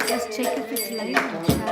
Just check if it's live or chat.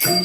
Krishna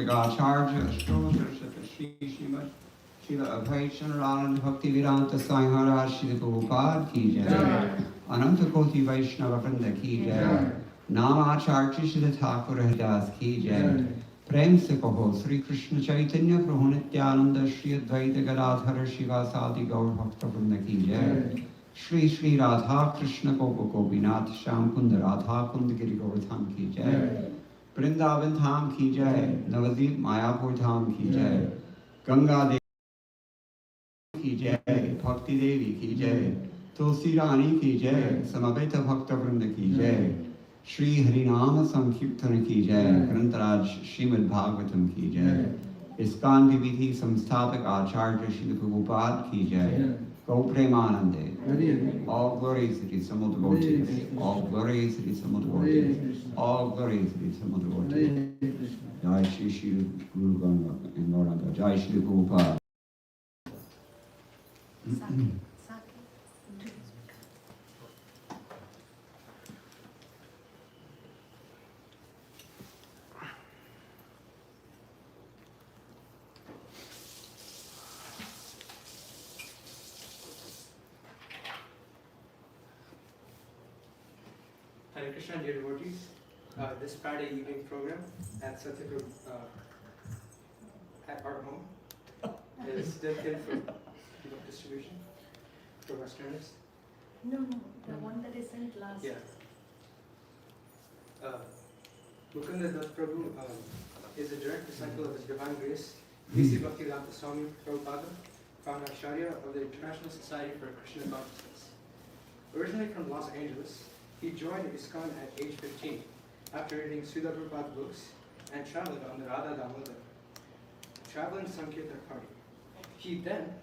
Acharya Ashtotra Shri Srimad Srila Abhay Chandranan Bhakti Vedanta Swami Maharaj Srila Prabhupada Ki Jai Ananta Koti Vaishnava Vrinda Ki Jai Nama Acharya Srila Thakur Haridas Ki Jai Prem se kaho Sri Krishna Chaitanya Prabhu Nityananda Shri Advaita Gadadhara Shiva Sadi Gaur Bhakta Vrinda Ki Jai Shri Shri Radha Krishna Gopa Gopinath Sham Kunda Radha Kunda Giri Govardhan Ki Jai Vrindavan Dham Ki Jai Navadvip Mayapur Dham Ki Jai Ganga Devi Ki Jai Bhakti Devi Ki Jai Tulsi Rani Ki Jai Samaveta Bhakta Vrinda Ki Jai Shri Harinama Sankirtana Ki Jai Grantaraj Srimad Bhagavatam Ki Jai ISKCON Vividhi Samsthapak Acharya Srila Prabhupada Ki Jai Go Premanande. All glories to the Samud devotees. All glories to the Samud devotees. All glories to the Samud devotees. Jai Shri Shri Guru Ganga and Lord Anga. Jai Shri Prabhupada. Hare Krishna, dear devotees. This Friday evening program at Satyaguru at our home is dedicated for book distribution for Westerners. No, the one that is sent last. Yeah. Mukunda Datta Prabhu is a direct disciple of His Divine Grace, V.C. Bhaktivedanta Swami Prabhupada, founder Acharya of the International Society for Krishna Consciousness. Originally from Los Angeles, he joined ISKCON at age 15 after reading Srila Prabhupada books and traveled on the Radha Damodar traveling Sankirtan party. He then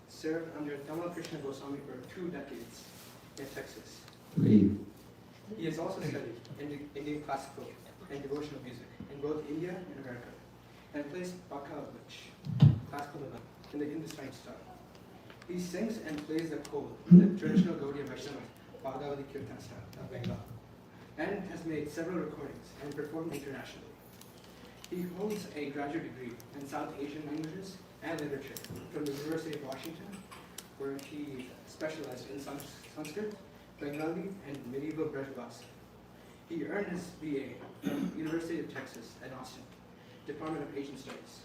served under Tamal Krishna Goswami for 2 decades in Texas. He has also studied Indian classical and devotional music in both India and America, and plays Bakalavich, classical in the Hindustani style. He sings and plays the kol, the traditional Gaudiya Vaishnava Bhagavati Kirtan style of Bengal, and has made several recordings and performed internationally. He holds a graduate degree in South Asian languages and literature from the University of Washington, where he specialized in Sanskrit, Bengali, and medieval Brajavasi. He earned his BA from University of Texas at Austin, Department of Asian Studies.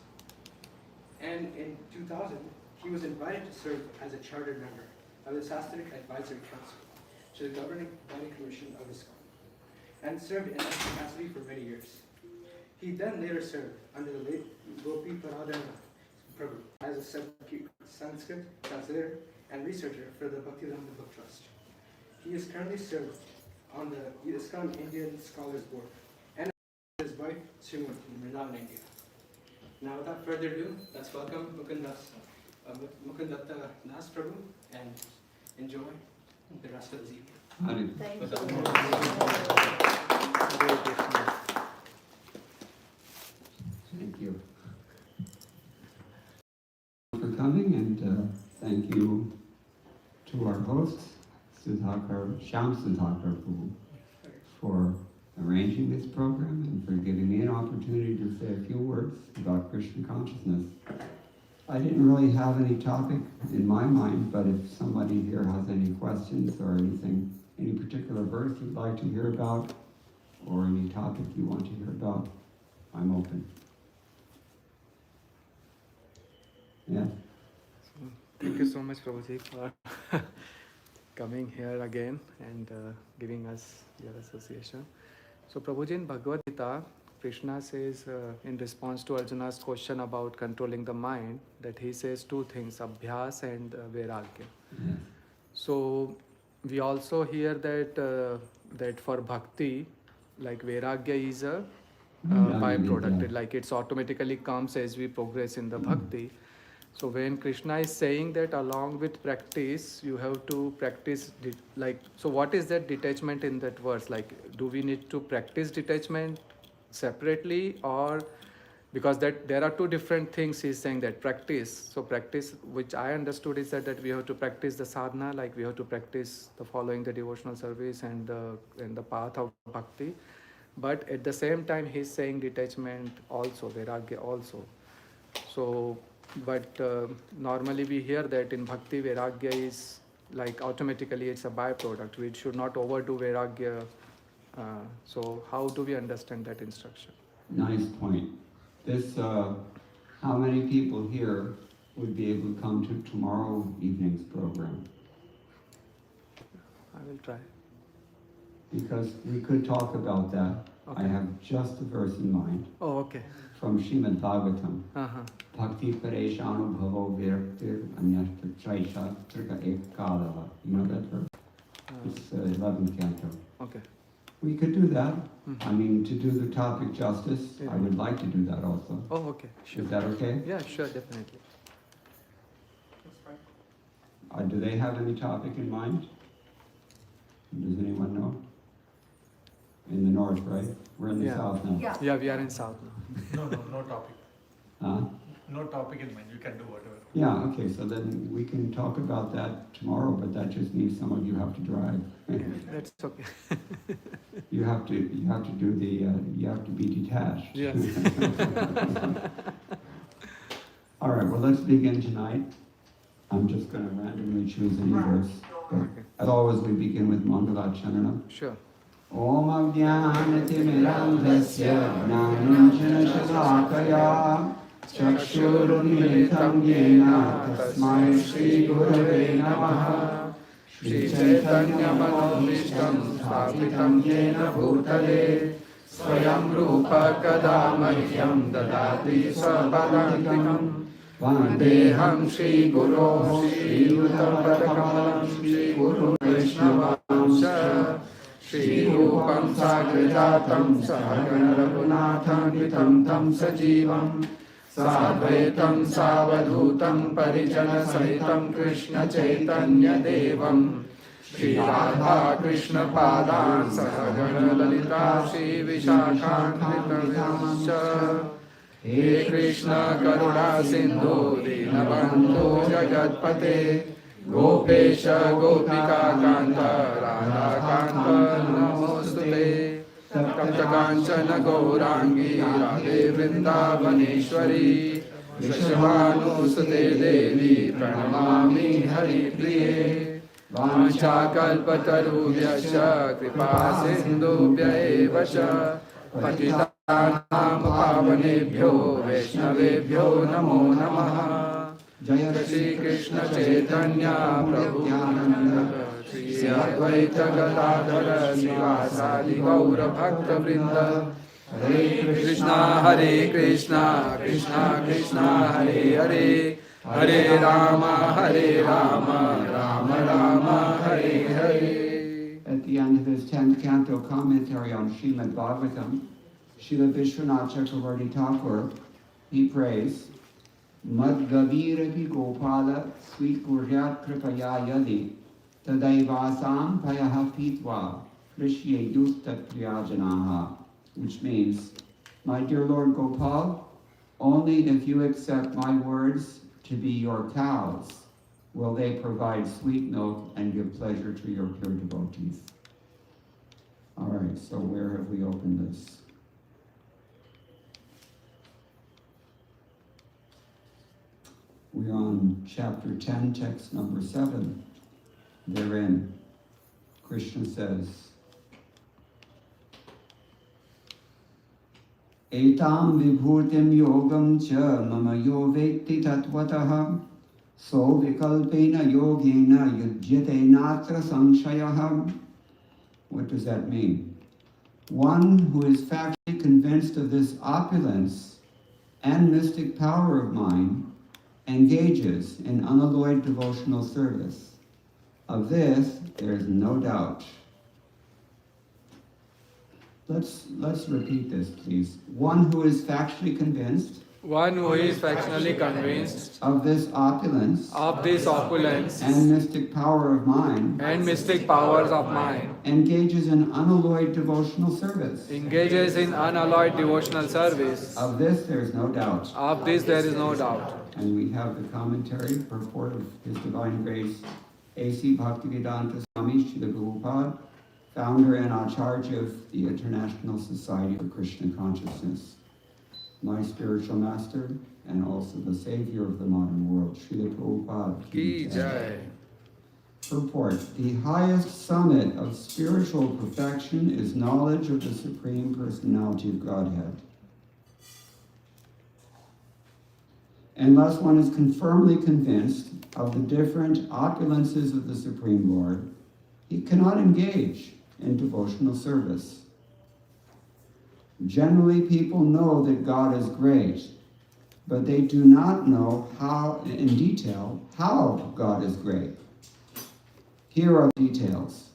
And in 2000, he was invited to serve as a chartered member of the Sastric Advisory Council to the Governing Body Commission of ISKCON, and served in that capacity for many years. He then later served under the late Gopi Paradana Prabhu as a Sanskrit translator and researcher for the Bhaktivedanta Book Trust. He is currently served on the ISKCON Indian Scholars Board and his wife Srimati in Vrindavan, India. Now, without further ado, let's welcome Mukunda Das Prabhu and enjoy the rest of the evening. Thank you. Thank you for coming, and thank you to our hosts, Shyam Sudhakar, for arranging this program and for giving me an opportunity to say a few words about Krishna consciousness. I didn't really have any topic in my mind, but if somebody here has any questions or anything, any particular verse you'd like to hear about, or any topic you want to hear about, I'm open. Yeah. Thank you so much, Prabhuji, for coming here again and giving us your association. So, Prabhuji, in Bhagavad Gita, Krishna says in response to Arjuna's question about controlling the mind, that he says 2 things, Abhyas and Vairagya. Yes. So, we also hear that that for bhakti, like Vairagya is a byproduct, Yeah. like it's automatically comes as we progress in the bhakti. So when Krishna is saying that along with practice, you have to practice, so what is that detachment in that verse? Like, do we need to practice detachment separately, or because that there are 2 different things he's saying that practice. So practice, which I understood is that we have to practice the sadhana, like we have to practice the following the devotional service and the path of bhakti. but at the same time he's saying detachment also, vairagya also. So, but normally we hear that in bhakti vairagya is like automatically it's a byproduct. We should not overdo vairagya. So how do we understand that instruction? Nice point. This, how many people here would be able to come to tomorrow evening's program? I will try. Because we could talk about that. Okay. I have just a verse in mind Oh, okay. from Srimad Bhagavatam. Uh-huh. Bhakti Pareshanu Bhavo Viraktir Anyashta Traisha Trika Ekadaha. You know that verse? It's 11th canto. Okay. We could do that. Mhm. I mean, to do the topic justice, I would like to do that also. Oh, okay. Sure. Is that okay? Yeah, sure, definitely. That's fine. Do they have any topic in mind? Does anyone know? In the north, right? We're in the Yeah. south now. Yeah. Yeah, we are in South now. No topic. Huh? No topic in mind. You can do whatever. Yeah, okay, so then we can talk about that tomorrow, but that just means some of you have to drive. That's okay. You have to do the, you have to be detached. Yes. All right, well, let's begin tonight. I'm just going to randomly choose any verse. But as always, we begin with Mangala Chanana. Sure. Om Agyanatimirandhasya Jnananjana Shalakaya Chakshurunmilitam Yena Tasmai Shri Gurave Namaha Shri Chaitanya Manobhishtam Sthapitam Yena Bhutale Swayam Rupa Kadamahyam Dadati Sabadantikam Vandeham Shri Guru Shri Uttamadakamalam Shri Guru Vaishnavamsha Shri Rupam Sagrajatam Sahagana Raghunatham Vitam Tam Sajivam Sadvaitam Savadhutam Parijana Sahitam Krishna Chaitanya Devam Shri Radha Krishna Padan Sahagana Lalita Shri Vishakhanvitavyamsha He Krishna Karuna Sindhu Dinabandhu Jagatpate Gopesha Gopika Kanta Radha Kanta Namostute Tapta Kanchana Gaurangi Radhe Vrindavaneshwari Vrishabhanusute Devi Pranamami Hari Priye Vancha Kalpatarubhyascha Kripa Sindhubhya Evacha Patitanam Pavanebhyo Vaishnavebhyo Namo Namaha Jaya Shri Krishna Chaitanya Prabhu Nityananda Shri Advaita Gadadhara Srivasadi Gaura Bhakta Vrinda Hare Krishna Krishna Krishna Hare Hare Hare Rama Rama Rama Hare Hare. At the end of his 10th canto commentary on Srimad Bhagavatam, Srila Vishwanath Chakravarti Thakur, he prays, Madgavirapi Gopala Sweet Guryat Kripaya Yadi Tadaivasam Payaha Pitva Krishye Yukta Priyajanaha, which means, my dear Lord Gopal, only if you accept my words to be your cows will they provide sweet milk and give pleasure to your pure devotees. All right, so where have we opened this? We're on chapter 10, text number 7. Therein, Krishna says, Etam vibhutim yogam cha mama yo vetti tatvataha so vikalpena yogena yujyate natra samshayaha. What does that mean? One who is factually convinced of this opulence and mystic power of mine engages in unalloyed devotional service. Of this, there is no doubt. Let's repeat this, please. One who is factually convinced One who is factionally convinced of this opulence of this opulence and mystic power of mine and mystic powers of mind engages in unalloyed devotional service. engages in unalloyed devotional service. Of this, there is no doubt. Of this there is no doubt. And we have the commentary, purport of His Divine Grace, A.C. Bhaktivedanta Swami Srila Prabhupada, founder and Acharya of the International Society for Krishna Consciousness, my spiritual master, and also the savior of the modern world, Srila Prabhupada Ki Jai. Purport: the highest summit of spiritual perfection is knowledge of the Supreme Personality of Godhead. Unless one is firmly convinced of the different opulences of the Supreme Lord, he cannot engage in devotional service. Generally, people know that God is great, but they do not know how, in detail, how God is great. Here are the details.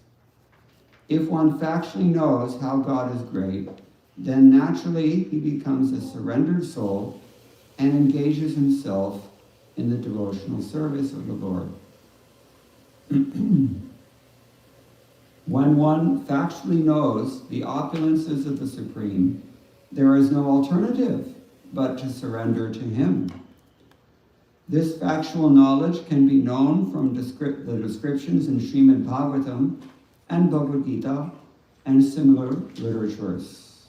If one factually knows how God is great, then naturally he becomes a surrendered soul and engages himself in the devotional service of the Lord. When one factually knows the opulences of the Supreme, there is no alternative but to surrender to Him. This factual knowledge can be known from the descriptions in Srimad Bhagavatam and Bhagavad Gita and similar literatures.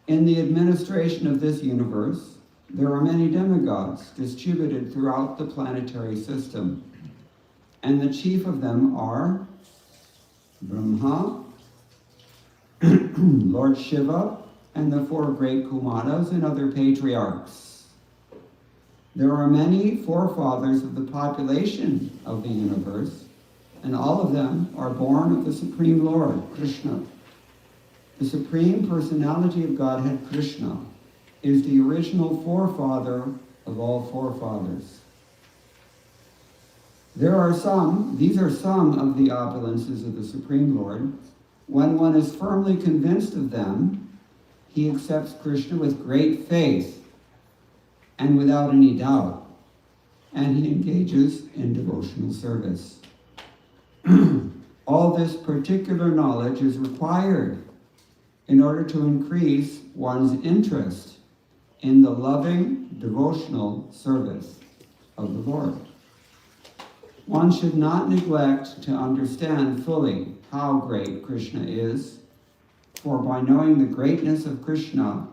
In the administration of this universe, there are many demigods distributed throughout the planetary system, and the chief of them are Brahma, Lord Shiva, and the four great Kumaras and other patriarchs. There are many forefathers of the population of the universe, and all of them are born of the Supreme Lord, Krishna. The Supreme Personality of Godhead, Krishna, is the original forefather of all forefathers. These are some of the opulences of the Supreme Lord. When one is firmly convinced of them, he accepts Krishna with great faith and without any doubt, and he engages in devotional service. All this particular knowledge is required in order to increase one's interest in the loving devotional service of the Lord. One should not neglect to understand fully how great Krishna is, for by knowing the greatness of Krishna,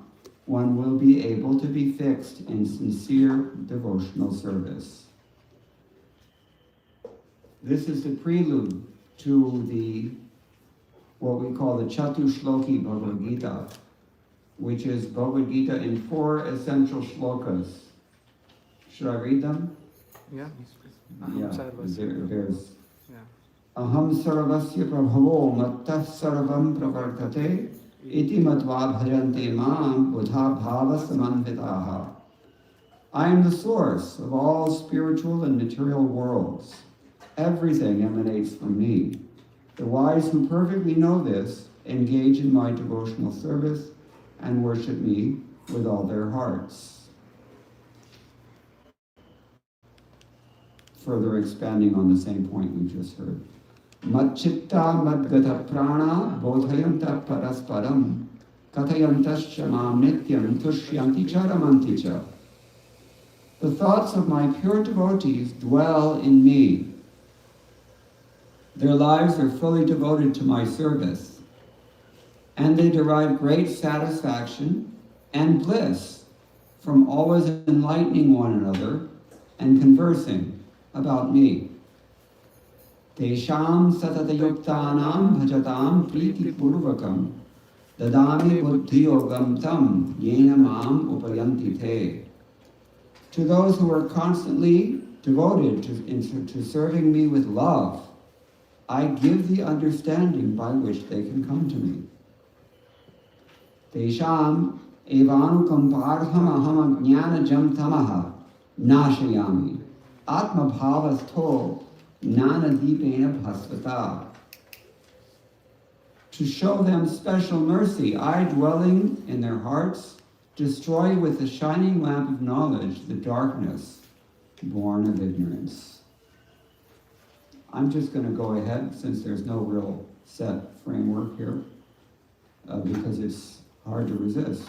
one will be able to be fixed in sincere devotional service. This is the prelude to what we call the Chatushloki Bhagavad Gita, which is Bhagavad Gita in 4 essential shlokas. Should I read them? Yeah. Yeah, Sarvasya. there's Yeah. Aham sarvasya prabhavo mattah sarvam pravartate iti matva bhajante mam buddha bhava samanvitaha. I am the source of all spiritual and material worlds. Everything emanates from me. The wise who perfectly know this engage in my devotional service and worship me with all their hearts. Further expanding on the same point we just heard. Matchitta madgata prana bodhayanta parasparam kathayantascha mam nityam tushyanti charamanti cha. The thoughts of my pure devotees dwell in me. Their lives are fully devoted to my service, and they derive great satisfaction and bliss from always enlightening one another and conversing about me. Tesham satatayuktanam bhajatam priti purvakam dadami buddhi yogam tam yena mam upayanti te. To those who are constantly devoted to serving me with love, I give the understanding by which they can come to me. Tesham evanukam partham aham jnana jam tamaha nashayami atma bhavasto nana deepena bhasvata. To show them special mercy, I, dwelling in their hearts, destroy with the shining lamp of knowledge the darkness born of ignorance. I'm just going to go ahead, since there's no real set framework here, because it's hard to resist.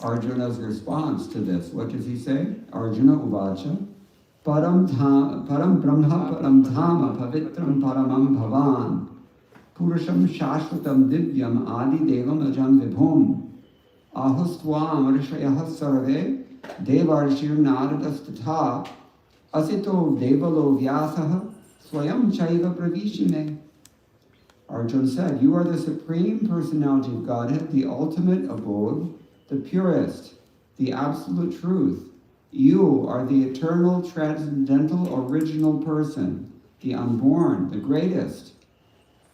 Arjuna's response to this, what does he say? Arjuna uvacha, param brahma param dhama pavitram paramam bhavan Purusham Shashvatam Divyam Adi Devam Ajam Vibhum Ahustvam Rishayah Sarve Devarshir Naradastatha Asito Devalo Vyasaha Swayam Chaiva Pravishime. Arjuna said, you are the Supreme Personality of Godhead, the ultimate abode, the purest, the absolute truth. You are the eternal, transcendental, original person, the unborn, the greatest.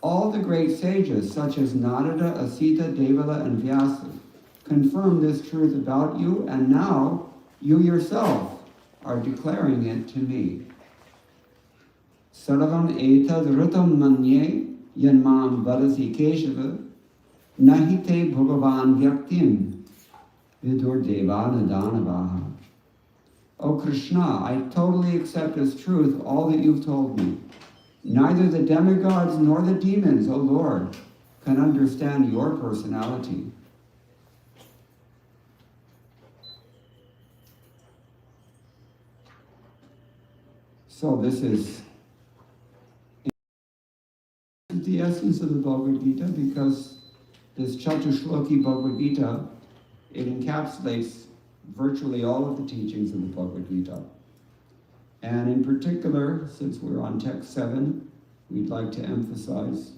All the great sages, such as Narada, Asita, Devala, and Vyasa, confirm this truth about you, and now you yourself are declaring it to me. Sarvam etad ritam manye yanmam vadasi keshava nahite bhagavan vyaktim vidur devana danavaha. O Krishna, I totally accept as truth all that you've told me. Neither the demigods nor the demons, O Lord, can understand your personality. So this is the essence of the Bhagavad Gita, because this Chatushloki Bhagavad Gita, it encapsulates virtually all of the teachings of the Bhagavad Gita. And in particular, since we're on text 7, we'd like to emphasize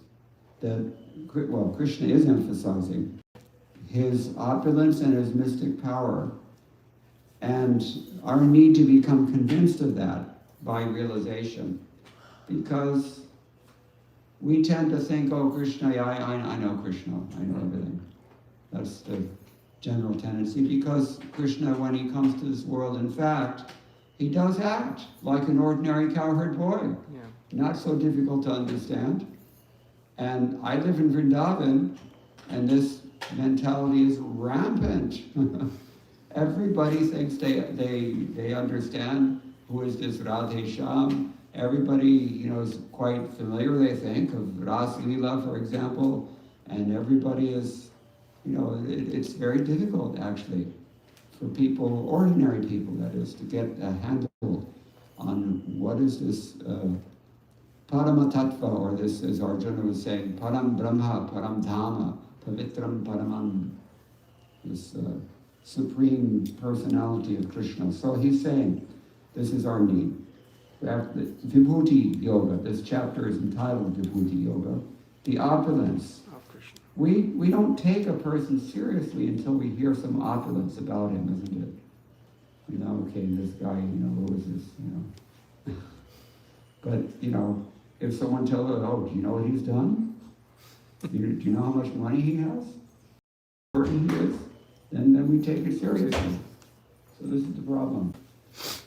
that, well, Krishna is emphasizing his opulence and his mystic power, and our need to become convinced of that by realization. Because we tend to think, oh, Krishna, I know Krishna, I know everything. That's the general tendency, because Krishna, when he comes to this world, in fact, he does act like an ordinary cowherd boy. Yeah. Not so difficult to understand. And I live in Vrindavan, and this mentality is rampant. Everybody thinks they understand who is this Radhe Shyam. Everybody, is quite familiar, they think, of Ras Leela, for example, and everybody is, it's very difficult, actually, for people, ordinary people, that is, to get a handle on what is this Paramatattva, or this, as Arjuna was saying, Param Brahma, Param Dhamma, Pavitram Paramam, this supreme personality of Krishna. So he's saying, this is our need. We have the Vibhuti Yoga. This chapter is entitled Vibhuti Yoga. The opulence. Of Krishna. We don't take a person seriously until we hear some opulence about him, isn't it? Okay, this guy, who is this, But, if someone tells us, oh, do you know what he's done? Do you know how much money he has? How important he is? Then we take it seriously. So this is the problem.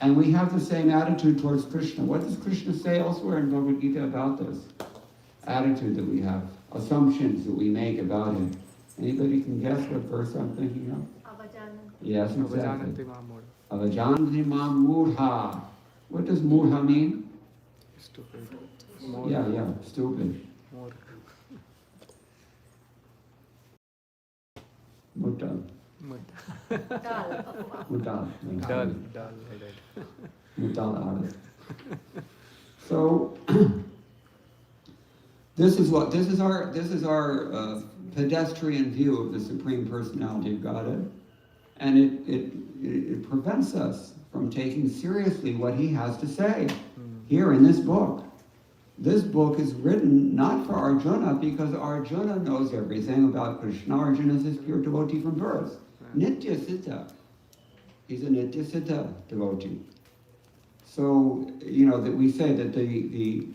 And we have the same attitude towards Krishna. What does Krishna say elsewhere in Bhagavad Gita about this attitude that we have, assumptions that we make about him? Anybody can guess what verse I'm thinking of? Avajananti. Yes, exactly. Avajananti mamura. Avajananti mam murha. What does murha mean? Stupid. Yeah, stupid. More. Mutta. Dal. Mutal. Dull, like Mutal. So this is our pedestrian view of the Supreme Personality of Godhead, and it prevents us from taking seriously what he has to say here in this book. This book is written not for Arjuna, because Arjuna knows everything about Krishna. Arjuna is his pure devotee from birth. Nitya Siddha. He's a Nitya Siddha devotee. So, that we say that the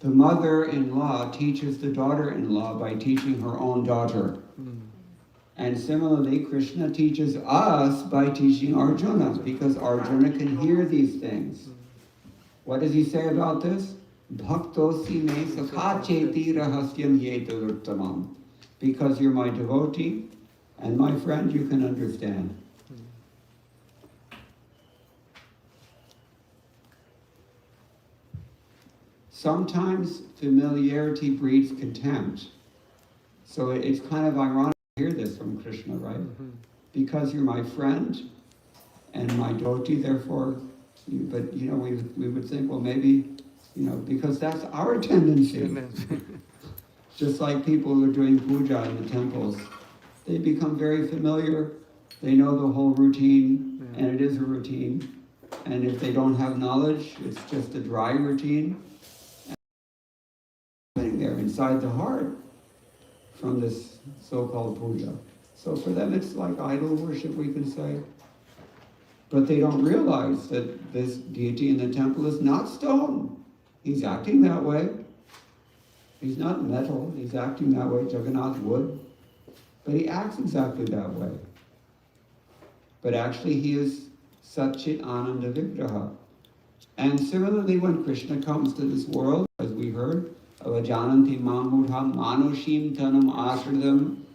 mother-in-law teaches the daughter-in-law by teaching her own daughter. And similarly, Krishna teaches us by teaching Arjuna, because Arjuna can hear these things. What does he say about this? Bhaktosi me sakhacheti rahasyam yetadurtamam. Because you're my devotee and my friend, you can understand. Sometimes familiarity breeds contempt. So it's kind of ironic to hear this from Krishna, right? Because you're my friend and my devotee, therefore, but we would think, well, maybe, because that's our tendency. Just like people who are doing puja in the temples, they become very familiar, they know the whole routine, and it is a routine. And if they don't have knowledge, it's just a dry routine. And they're inside the heart from this so-called puja. So for them it's like idol worship, we can say. But they don't realize that this deity in the temple is not stone. He's acting that way. He's not metal, he's acting that way, Jagannath wood. But he acts exactly that way. But actually he is Satchit Ananda Vigraha. And similarly, when Krishna comes to this world, as we heard, Avajananti Mamudham Manushim Tanam Ashridam,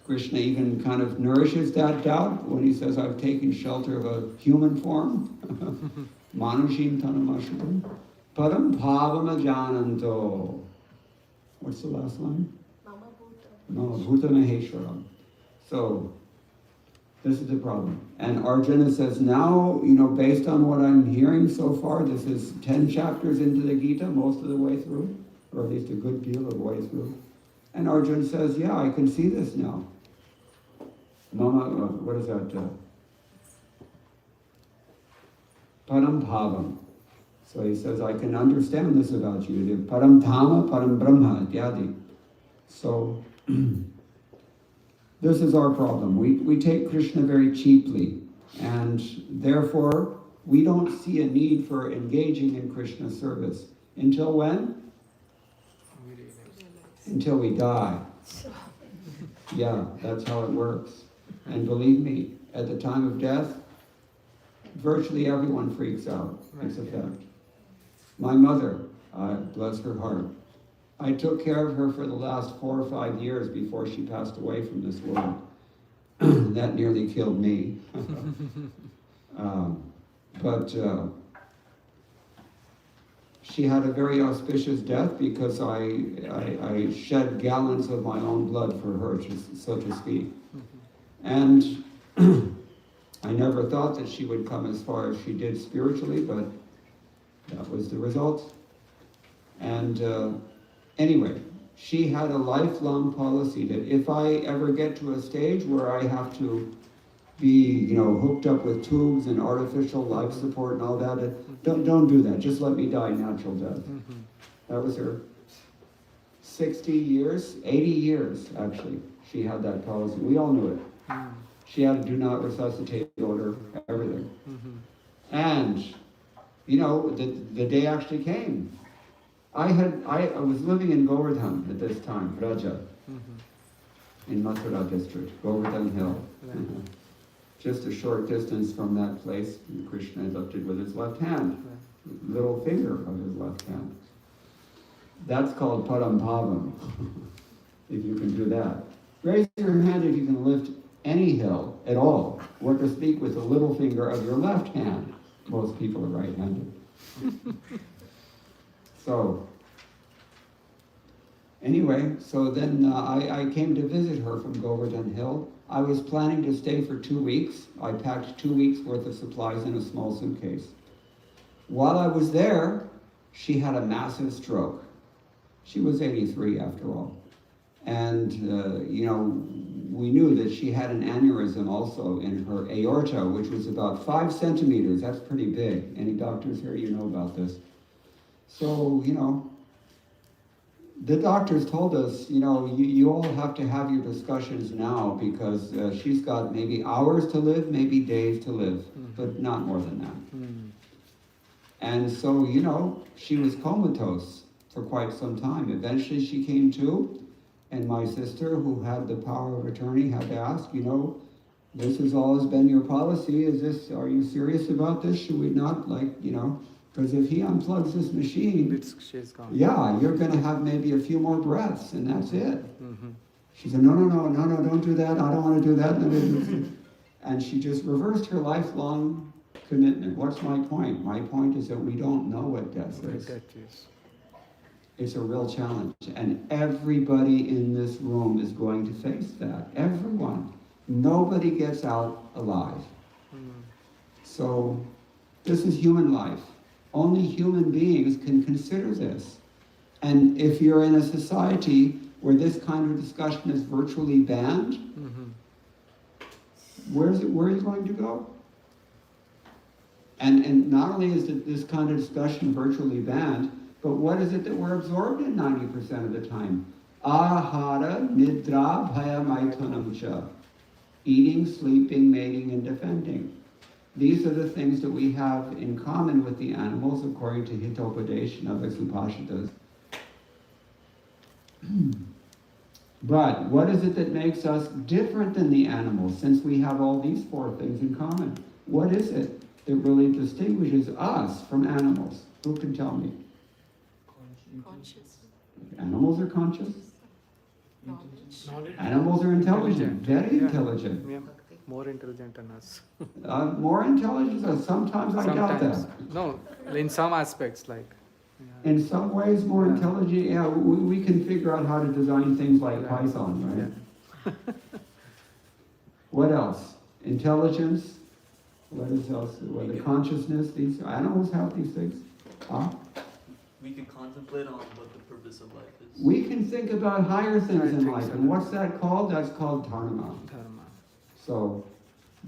Krishna even kind of nourishes that doubt when he says, I've taken shelter of a human form. Manushim Tanam Ashridam. Param Bhavam Ajananto. What's the last line? Mama Bhuta. No, Bhuta Maheshwaram. So, this is the problem. And Arjuna says, now, based on what I'm hearing so far, this is 10 chapters into the Gita, most of the way through, or at least a good deal of the way through. And Arjuna says, yeah, I can see this now. Mama, what is that? Param Bhavam. So he says, I can understand this about you. The Param Dhama, Param Brahma, ityadi. So, this is our problem. We take Krishna very cheaply, and therefore we don't see a need for engaging in Krishna service. Until when? Until we die. Yeah, that's how it works. And believe me, at the time of death, virtually everyone freaks out. It's a fact. My mother, bless her heart, I took care of her for the last 4 or 5 years before she passed away from this world. That nearly killed me. But she had a very auspicious death because I shed gallons of my own blood for her, so to speak. And I never thought that she would come as far as she did spiritually, but that was the result. And anyway, she had a lifelong policy that if I ever get to a stage where I have to be, hooked up with tubes and artificial life support and all that, don't do that. Just let me die natural death. That was her 60 years, 80 years actually. She had that policy. We all knew it. She had a do not resuscitate order, everything. And, the day actually came. I was living in Govardhan at this time, Raja, in Mathura district, Govardhan Hill. Just a short distance from that place, Krishna lifted with his left hand, little finger of his left hand. That's called Param Bhavam, if you can do that. Raise your hand if you can lift any hill at all, or to speak with the little finger of your left hand. Most people are right-handed. So, anyway, so then I came to visit her from Govardhan Hill. I was planning to stay for 2 weeks. I packed 2 weeks worth of supplies in a small suitcase. While I was there, she had a massive stroke. She was 83 after all. And, we knew that she had an aneurysm also in her aorta, which was about 5 centimeters. That's pretty big. Any doctors here, you know about this. So, the doctors told us, you all have to have your discussions now because she's got maybe hours to live, maybe days to live, but not more than that. And so, she was comatose for quite some time. Eventually she came to, and my sister, who had the power of attorney, had to ask, this has always been your policy. Are you serious about this? Should we not, because if he unplugs this machine, she's gone. Yeah, you're going to have maybe a few more breaths, and that's it. She said, no, don't do that. I don't want to do that. And she just reversed her lifelong commitment. What's my point? My point is that we don't know what death is. It's a real challenge. And everybody in this room is going to face that. Everyone. Nobody gets out alive. So this is human life. Only human beings can consider this. And if you're in a society where this kind of discussion is virtually banned, where are you going to go? And not only is this kind of discussion virtually banned, but what is it that we're absorbed in 90% of the time? Ahara, nidra, bhaya, maitunam cha. Eating, sleeping, mating, and defending. These are the things that we have in common with the animals according to Hitopadesha of the Upashitas. But what is it that makes us different than the animals, since we have all these four things in common? What is it that really distinguishes us from animals? Who can tell me? Conscious Animals are conscious. knowledge. Animals are intelligent, very Yeah. intelligent. Yeah. More intelligent than us. More intelligent, sometimes I doubt that. Sometimes. No, in some aspects, like. Yeah. In some ways more Yeah. intelligent, yeah, we can figure out how to design things like Yeah. Python, right? Yeah. What else? Intelligence. What is else? What, the consciousness, these animals have these things. Huh? We can contemplate on what the purpose of life is. We can think about higher things I in think life. so. And what's that called? That's called dharma. Dharma. So,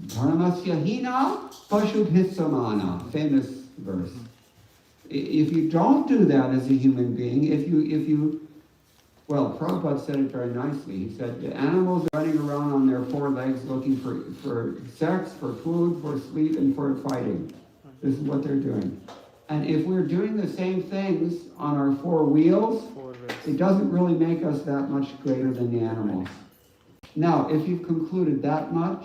dharmasya hina pashubhisamana, famous verse. If you don't do that as a human being, if you, well, Prabhupada said it very nicely. He said, the animals are running around on their four legs looking for sex, for food, for sleep, and for fighting. This is what they're doing. And if we're doing the same things on our four wheels, it doesn't really make us that much greater than the animals. Now, if you've concluded that much,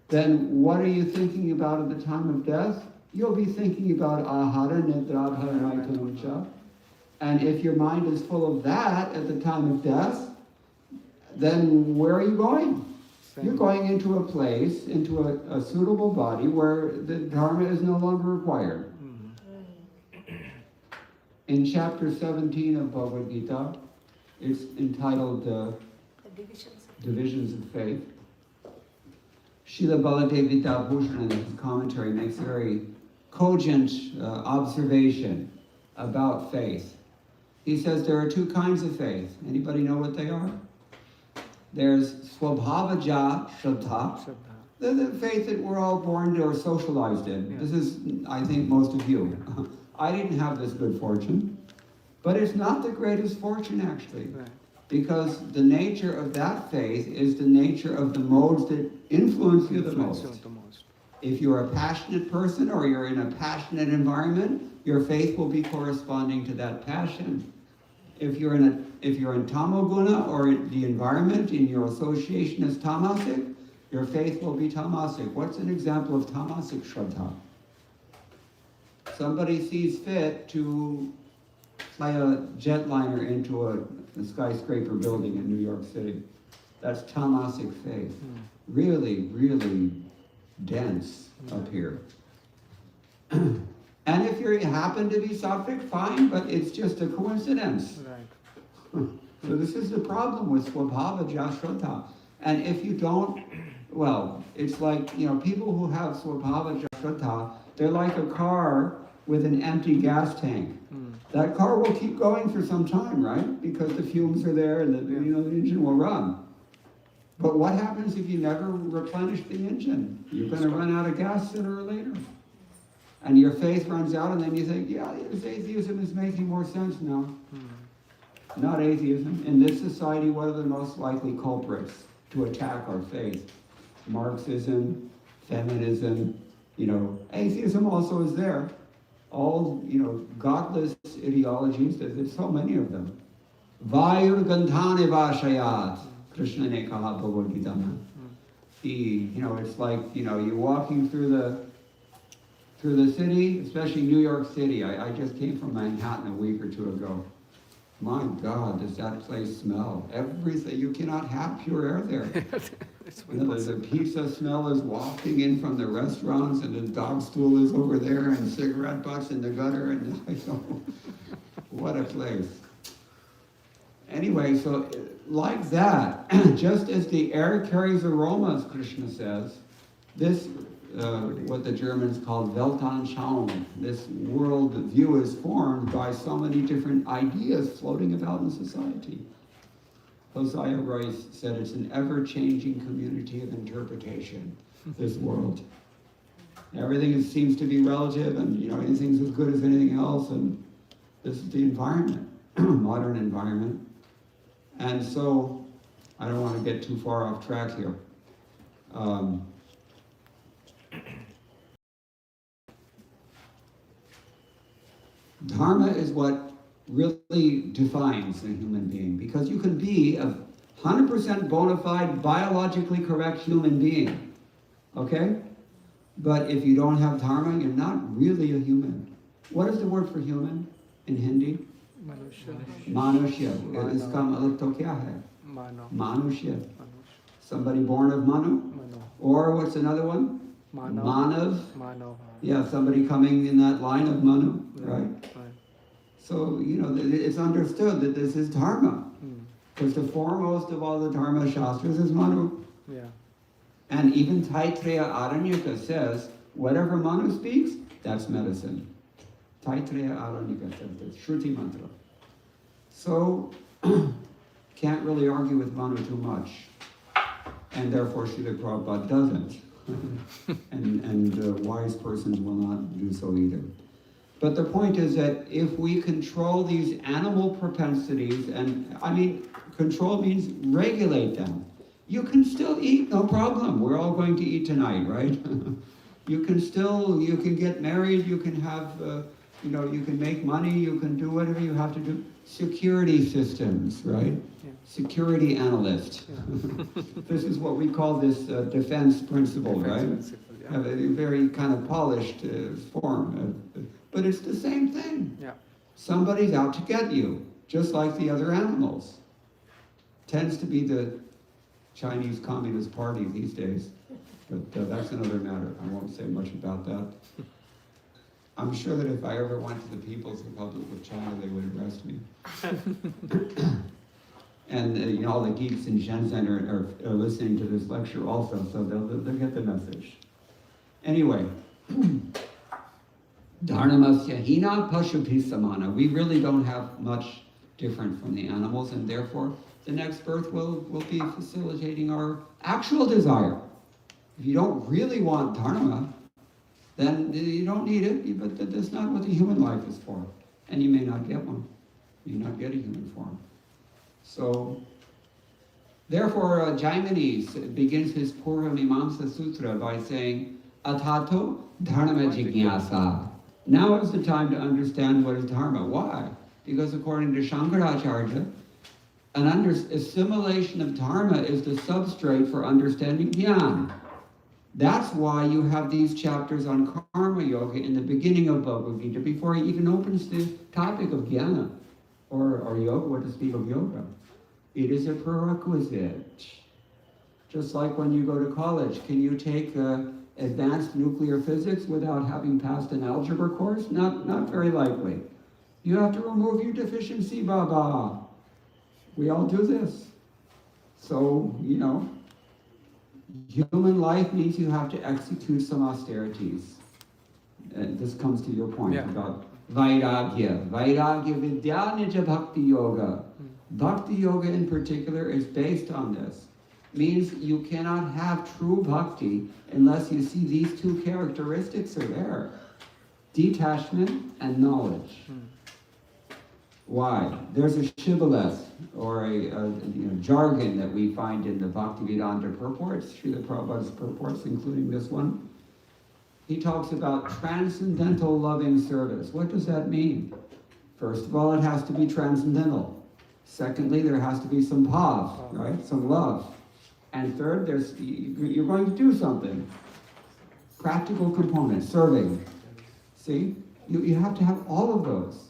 then what are you thinking about at the time of death? You'll be thinking about ahara, nidra, bhaya. And if your mind is full of that at the time of death, then where are you going? You're going into a place, into a suitable body where the dharma is no longer required. In chapter 17 of Bhagavad Gita, it's entitled The divisions of Divisions of Faith. Srila Baladevita Bhushan in his commentary makes a very cogent observation about faith. He says there are two kinds of faith. Anybody know what they are? There's swabhavaja shraddha, the faith that we're all born to or socialized in. Yeah. This is, I think, most of you. I didn't have this good fortune, but it's not the greatest fortune actually, Right. because the nature of that faith is the nature of the modes that influence you the most. If you're a passionate person or you're in a passionate environment, your faith will be corresponding to that passion. If you're in tamoguna or the environment in your association is tamasic, your faith will be tamasic. What's an example of tamasic shraddha? Somebody sees fit to fly a jetliner into a skyscraper building in New York City. That's tamasic faith. Really, really dense up here. And if you happen to be sattvic, fine, but it's just a coincidence. Right. So this is the problem with swabhavaja shraddha. And if you don't, well, it's like, people who have swabhavaja shraddha, they're like a car with an empty gas tank. That car will keep going for some time, right? Because the fumes are there and the engine will run. But what happens if you never replenish the engine? You're going to run out of gas sooner or later. And your faith runs out, and then you think, yeah, this atheism is making more sense now. Not atheism. In this society, what are the most likely culprits to attack our faith? Marxism, feminism, atheism also is there. All, godless ideologies, there's so many of them. Vayur gandhane vashayat, Krishna ne kaha Bhagavad Gita. It's like, you're walking through the city, especially New York City. I just came from Manhattan a week or two ago. My God, does that place smell? Everything. You cannot have pure air there. There's a pizza smell is wafting in from the restaurants, and the dog stool is over there, and cigarette butts in the gutter, and what a place. Anyway, so like that, just as the air carries aromas, Krishna says, this, what the Germans called Weltanschauung, this world view is formed by so many different ideas floating about in society. Hosea Royce said it's an ever-changing community of interpretation, this world. Everything seems to be relative, and anything's as good as anything else, and this is the environment, modern environment. And so, I don't want to get too far off track here. Dharma is what really defines a human being, because you can be a 100% bona fide, biologically correct human being, okay? But if you don't have dharma, you're not really a human. What is the word for human in Hindi? Manushya. Iska matlab to kya hai? Manushya. Somebody born of Manu? Or what's another one? Manav. Yeah, somebody coming in that line of Manu, right? So, it's understood that this is dharma. Because the foremost of all the dharma shastras is Manu. Yeah. And even Taittiriya Aranyaka says, whatever Manu speaks, that's medicine. Taittiriya Aranyaka says this, Shruti mantra. So, can't really argue with Manu too much. And therefore Srila Prabhupada doesn't. and wise persons will not do so either. But the point is that if we control these animal propensities, and control means regulate them. You can still eat, no problem. We're all going to eat tonight, right? You can get married, you can have, you can make money, you can do whatever you have to do. Security systems, right? Yeah. Security analyst. Yeah. This is what we call this defense principle, right? Yeah. A very kind of polished form. But it's the same thing. Yeah. Somebody's out to get you, just like the other animals. Tends to be the Chinese Communist Party these days. But that's another matter. I won't say much about that. I'm sure that if I ever went to the People's Republic of China, they would arrest me. And all the geeks in Shenzhen are listening to this lecture also, so they'll get the message. Anyway, Dharnamasya hina pashupi samana. We really don't have much different from the animals, and therefore the next birth will be facilitating our actual desire. If you don't really want dharma, then you don't need it, but that's not what the human life is for. And you may not get one. You may not get a human form. So, therefore, Jaimini begins his Purva Mimamsa Sutra by saying, Atato dharma jignasa. Now is the time to understand what is dharma. Why? Because according to Shankaracharya, assimilation of dharma is the substrate for understanding jnana. That's why you have these chapters on karma yoga in the beginning of Bhagavad Gita, before he even opens the topic of jnana, or yoga, what to speak of yoga. It is a prerequisite. Just like when you go to college, can you take advanced nuclear physics without having passed an algebra course? Not very likely. You have to remove your deficiency, Baba. We all do this. So, human life means you have to execute some austerities. And this comes to your point about Vairagya. Vairagya Vidya Nija Bhakti Yoga. Bhakti Yoga in particular is based on this. Means you cannot have true bhakti unless you see these two characteristics are there. Detachment and knowledge. Why? There's a shibboleth, or a jargon that we find in the Bhaktivedanta purports, Srila Prabhupada's purports, including this one. He talks about transcendental loving service. What does that mean? First of all, it has to be transcendental. Secondly, there has to be some bhav, right? Some love. And third, you're going to do something. Practical components, serving. See? You have to have all of those.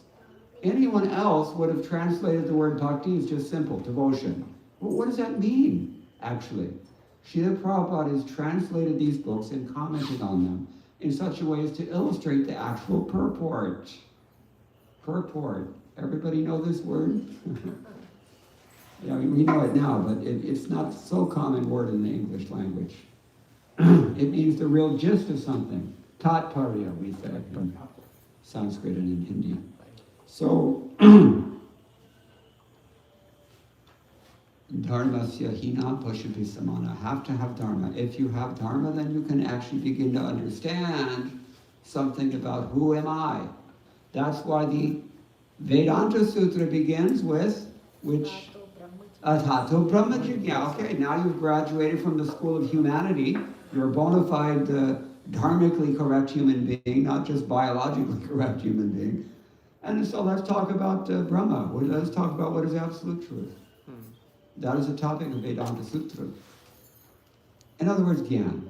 Anyone else would have translated the word bhakti as just simple, devotion. Well, what does that mean, actually? Srila Prabhupada has translated these books and commented on them in such a way as to illustrate the actual purport. Purport. Everybody know this word? Yeah, we know it now, but it's not so common word in the English language. It means the real gist of something. Tatparya, we say in Sanskrit and in Hindi. So, Dharmasya hina pashupi samana. Have to have dharma. If you have dharma, then you can actually begin to understand something about who am I. That's why the Vedanta Sutra begins with which? Atato Brahmajigya. Okay, now you've graduated from the school of humanity. You're a bona fide, dharmically correct human being, not just biologically correct human being. And so let's talk about Brahma. Let's talk about what is absolute truth. That is the topic of Vedanta Sutra. In other words, Gyan.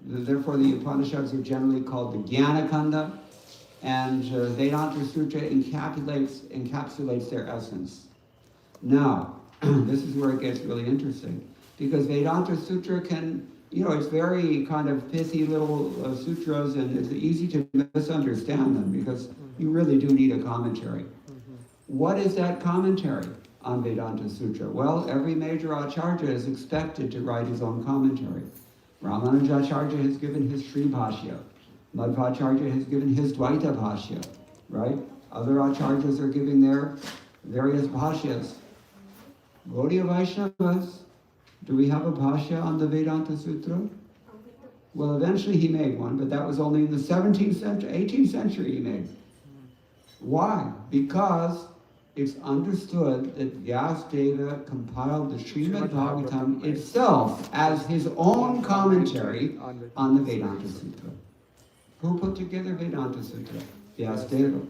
Therefore, the Upanishads are generally called the Jnana Kanda, and Vedanta Sutra encapsulates their essence. Now, this is where it gets really interesting, because Vedanta Sutra can, it's very kind of pithy little sutras, and it's easy to misunderstand them, because you really do need a commentary. What is that commentary on Vedanta Sutra? Well, every major acharya is expected to write his own commentary. Ramanujacharya has given his Sri Bhashya. Madhvacharya has given his Dvaita Bhashya, right? Other acharyas are giving their various bhashyas. Gaudiya Vaishnavas, do we have a bhashya on the Vedanta Sutra? Well, eventually he made one, but that was only in the 17th century, 18th century he made. Why? Because it's understood that Vyasadeva compiled the Srimad Bhagavatam itself as his own commentary on the Vedanta Sutra. Who put together Vedanta Sutra? Vyasadeva.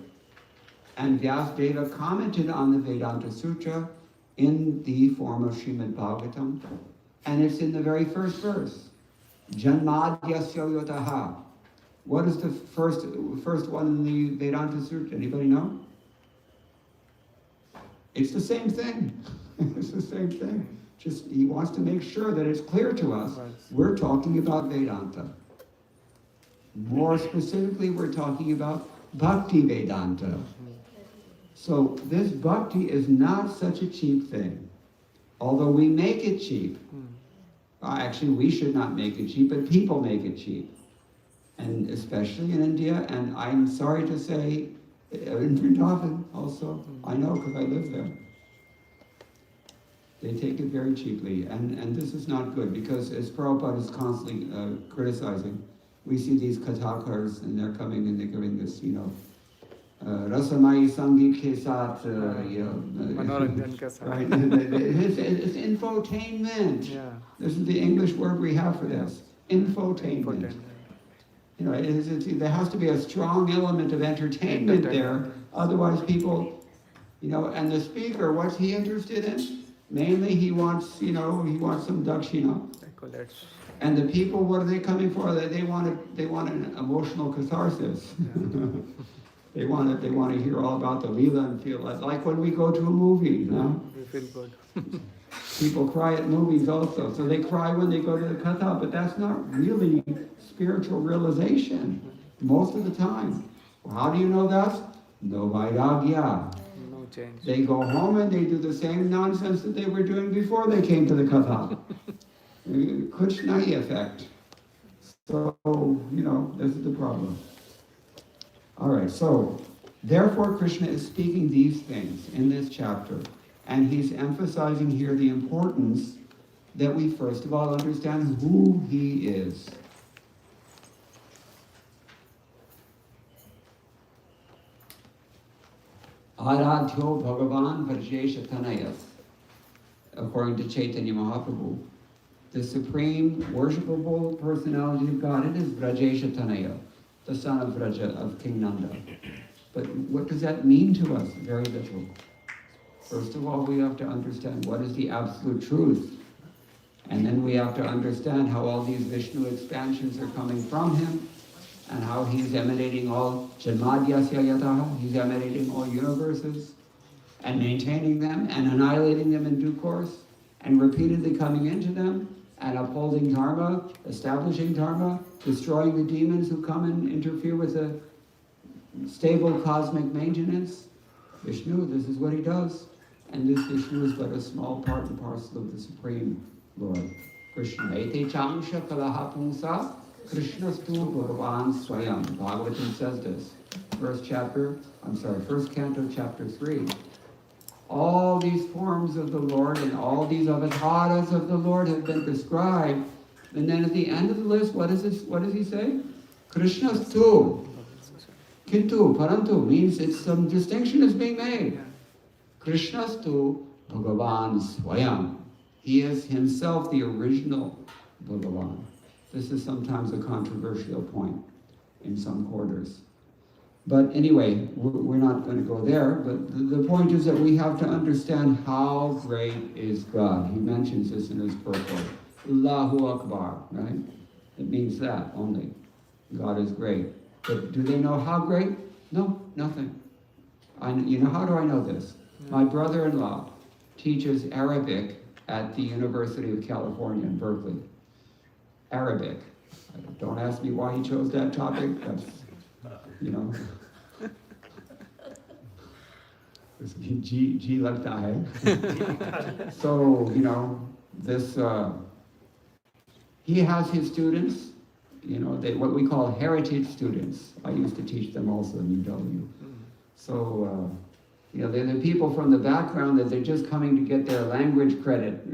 And Vyasadeva commented on the Vedanta Sutra in the form of Srimad Bhagavatam, and it's in the very first verse. Janmadyasya yotaha. What is the first one in the Vedanta Sutra? Anybody know? It's the same thing. It's the same thing. Just he wants to make sure that it's clear to us. We're talking about Vedanta. More specifically, we're talking about Bhakti Vedanta. So this bhakti is not such a cheap thing. Although we make it cheap. Actually, we should not make it cheap, but people make it cheap. And especially in India, and I'm sorry to say, in Vrindavan also, I know because I live there. They take it very cheaply, and this is not good, because as Prabhupada is constantly criticizing, we see these kathakars, and they're coming and they're giving this, Rasamai Sangeet ke saath, Manoranjan ke saath. right? It's infotainment. Yeah. This is the English word we have for this. Infotainment. There has to be a strong element of entertainment there. Otherwise people, and the speaker, what's he interested in? Mainly he wants some dakshina. And the people, what are they coming for? They want an emotional catharsis. Yeah. They want to hear all about the Leela and feel like when we go to a movie, We feel good. People cry at movies also. So they cry when they go to the katha, but that's not really spiritual realization most of the time. Well, how do you know that? No vairagya. No change. They go home and they do the same nonsense that they were doing before they came to the katha. Krishnai effect. So, this is the problem. All right, so therefore Krishna is speaking these things in this chapter, and he's emphasizing here the importance that we first of all understand who he is. Aradhyo Bhagavan Vrajesha Tanayas, according to Chaitanya Mahaprabhu. The supreme worshipable personality of God, it is Vrajesha Tanaya, the son of Vraja, of King Nanda. But what does that mean to us? Very little. First of all, we have to understand what is the absolute truth. And then we have to understand how all these Vishnu expansions are coming from him, and how he's emanating all Janmadyasya Yataha, he's emanating all universes, and maintaining them, and annihilating them in due course, and repeatedly coming into them, and upholding dharma, establishing dharma, destroying the demons who come and interfere with the stable cosmic maintenance. Vishnu, this is what he does. And this Vishnu is but a small part and parcel of the Supreme Lord. Krishna. Ete changsha kalaha pungsa, Krishnastu Bhagavan Swayam. Bhagavatam says this. First canto, chapter 3. All these forms of the Lord and all these avatars of the Lord have been described. And then at the end of the list, what does he say? Krishnastu. Kintu, parantu means it's some distinction is being made. Krishnastu Bhagavan Swayam. He is himself the original Bhagavan. This is sometimes a controversial point in some quarters. But anyway, we're not going to go there. But the point is that we have to understand how great is God. He mentions this in his purport. Allahu Akbar, right? It means that only. God is great. But do they know how great? No, nothing. You know, how do I know this? My brother-in-law teaches Arabic at the University of California in Berkeley. Arabic. Don't ask me why he chose that topic. That's, you know. G lagta hai. So, you know, this, he has his students, you know, what we call heritage students. I used to teach them also in UW. So, you know, they're the people from the background that they're just coming to get their language credit,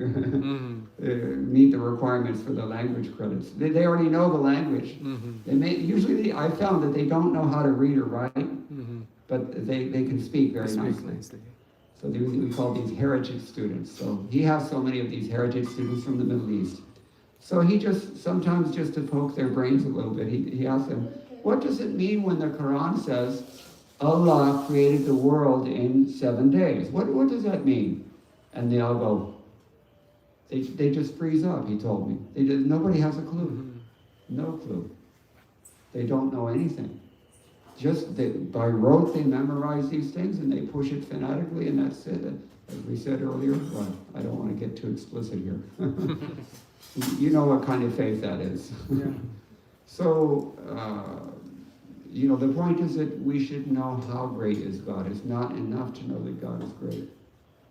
meet the requirements for the language credits. They already know the language. Usually I found that they don't know how to read or write, but they can speak very nicely. So we call these heritage students. So he has so many of these heritage students from the Middle East. So he just, sometimes just to poke their brains a little bit, he asks them, what does it mean when the Quran says, Allah created the world in 7 days? What does that mean? And they all go, they just freeze up, he told me. Nobody has a clue. No clue. They don't know anything. Just by rote they memorize these things and they push it fanatically, and that's it. As we said earlier, well, I don't want to get too explicit here. You know what kind of faith that is. So, you know, the point is that we should know how great is God. It's not enough to know that God is great.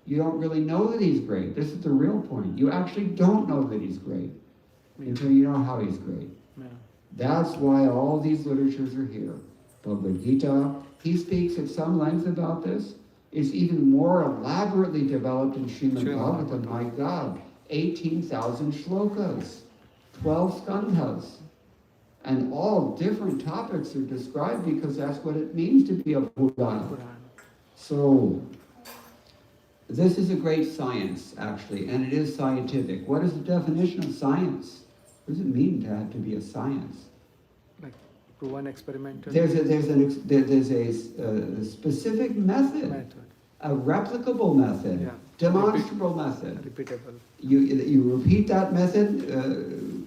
You don't really know that he's great. This is the real point. You actually don't know that he's great until you know how he's great. That's why all these literatures are here. Bhagavad Gita, he speaks at some length about this. It's even more elaborately developed in Srimad Bhagavatam. My God, 18,000 shlokas, 12 skandhas. And all different topics are described because that's what it means to be a Buddha. So, this is a great science, actually, and it is scientific. What is the definition of science? What does it mean to have to be a science? Like proven experimental. There's a specific method, a replicable method, demonstrable method. Repeatable. You repeat that method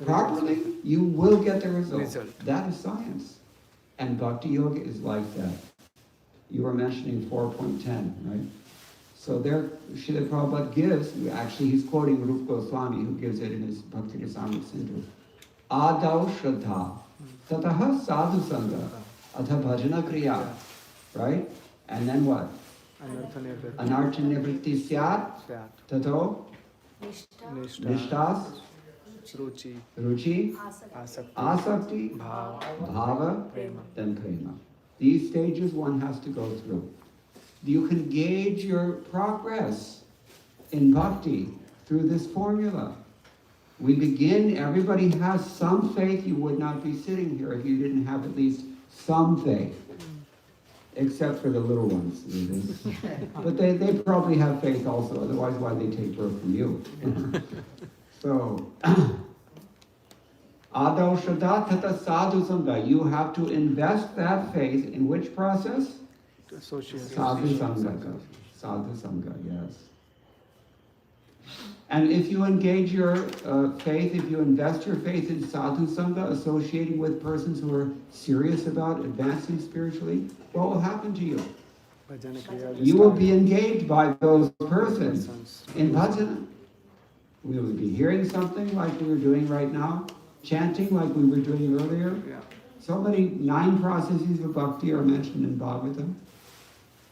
properly, you will get the result. That is science. And Bhakti Yoga is like that. You were mentioning 4.10, right? So there, Srila Prabhupada gives, actually he's quoting Rupa Goswami, who gives it in his Bhakti Rasamrita Sindhu. Adav Shraddha, Tataha Sadhu Sangha, Atha Bhajana Kriya, right? And then what? Anartha Nivritti Syat, Tato, Nishtas, Ruchi, Asakti, Bhava, then Prema. These stages one has to go through. You can gauge your progress in bhakti through this formula. We begin, everybody has some faith. You would not be sitting here if you didn't have at least some faith. Except for the little ones. But they probably have faith also, otherwise why they take birth from you? So, Adav Shraddha Tata Sadhu Sangha. You have to invest that faith in which process? Sadhu Sangha. Sadhu Sangha, yes. And if you engage your faith, if you invest your faith in Sadhu Sangha, associating with persons who are serious about advancing spiritually, what will happen to you? You will be engaged by those persons in bhajana. We will be hearing something like we were doing right now, chanting like we were doing earlier. So many 9 processes of bhakti are mentioned in Bhagavatam.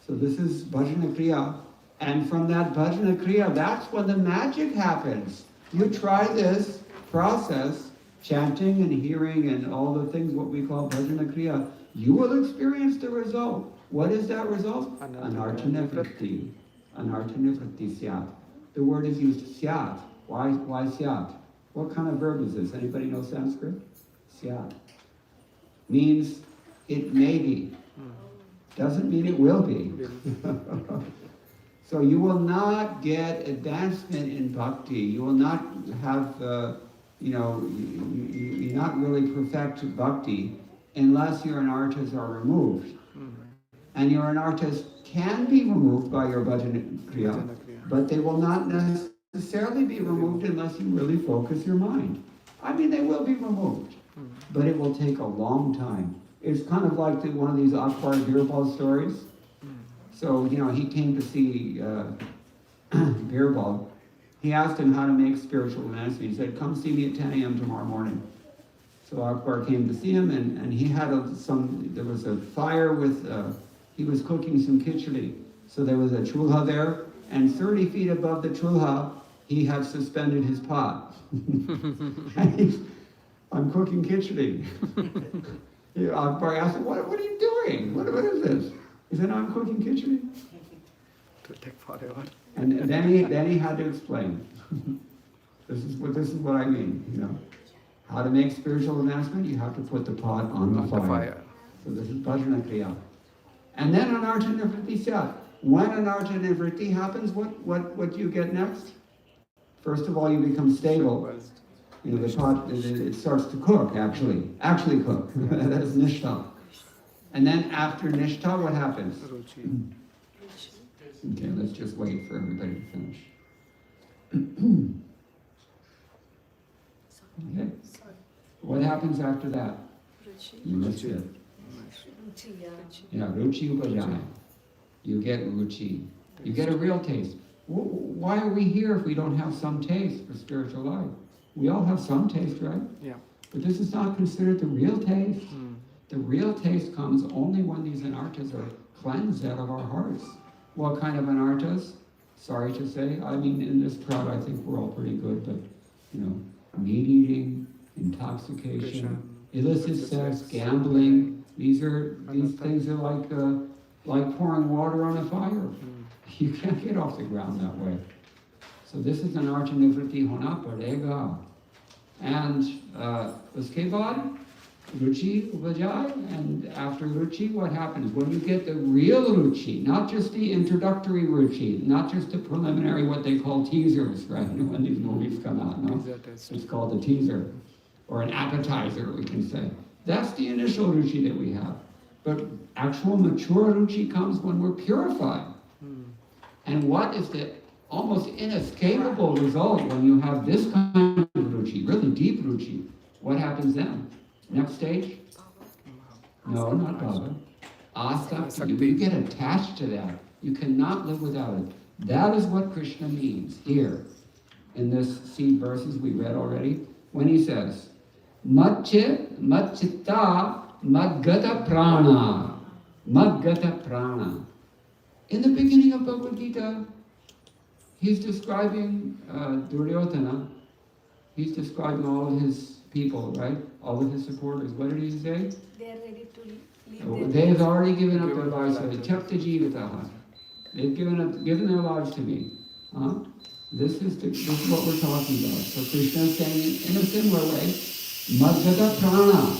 So this is bhajana kriya. And from that bhajana kriya, that's when the magic happens. You try this process, chanting and hearing and all the things, what we call bhajana kriya, you will experience the result. What is that result? Anartha nivritti. anartha nivritti syat. The word is used syat. Why syat? What kind of verb is this? Anybody know Sanskrit? Syat. Means it may be. Doesn't mean it will be. So you will not get advancement in bhakti. You will not have, you not really perfect bhakti unless your anarthas are removed. And your anarthas can be removed by your bhajana kriya, but they will not necessarily be removed unless you really focus your mind. I mean, they will be removed, but it will take a long time. It's kind of like one of these Akbar Birbal stories. So, he came to see Birbal. He asked him how to make spiritual advancement. He said, come see me at 10 a.m. tomorrow morning. So Akbar came to see him, and he had there was a fire with, he was cooking some khichdi. So there was a chulha there, and 30 feet above the chulha, he had suspended his pot. I'm cooking khichdi. Akbar asked him, what are you doing? What is this? He said, I'm cooking khichdi. It will take forever. And then he had to explain. This is what I mean, How to make spiritual advancement, you have to put the pot on the fire. So this is bhajana kriya. And then anartha nivritti syat. When anartha nivritti happens, what do you get next? First of all, you become stable. The pot, it starts to cook, actually cook. That's nishtha. And then after nishtha, what happens? Okay, let's just wait for everybody to finish. Okay. What happens after that? You missed it. Yeah, ruchi upajaya. You get ruchi. You get a real taste. Why are we here if we don't have some taste for spiritual life? We all have some taste, right? Yeah. But this is not considered the real taste. The real taste comes only when these anarthas are cleansed out of our hearts. What kind of anarthas? Sorry to say, I mean, in this crowd, I think we're all pretty good, but, meat eating, intoxication, illicit sex, gambling, these things are like pouring water on a fire. You can't get off the ground that way. So this is anartha nivritti hona padega. And uske baad, ruchi upajay, and after ruchi, what happens? When you get the real ruchi, not just the introductory ruchi, not just the preliminary, what they call teasers, right? When these movies come out, no? It's called a teaser, or an appetizer, we can say. That's the initial ruchi that we have. But actual mature ruchi comes when we're purified. And what is the almost inescapable result when you have this kind of ruchi, really deep ruchi? What happens then? Next stage? No, not bhava. Asakti. You get attached to that. You cannot live without it. That is what Krishna means here in this seed verses we read already, when he says, Matchit, matchitta, madgata prana. Madgata prana. In the beginning of Bhagavad Gita, he's describing Duryodhana. He's describing all of his people, right? All of his supporters. What did he say? They are ready to leave They have already given up their lives to me. Chapta jivataha. They've given their lives to me. This is what we're talking about. So Krishna is saying in a similar way, Madgata prana.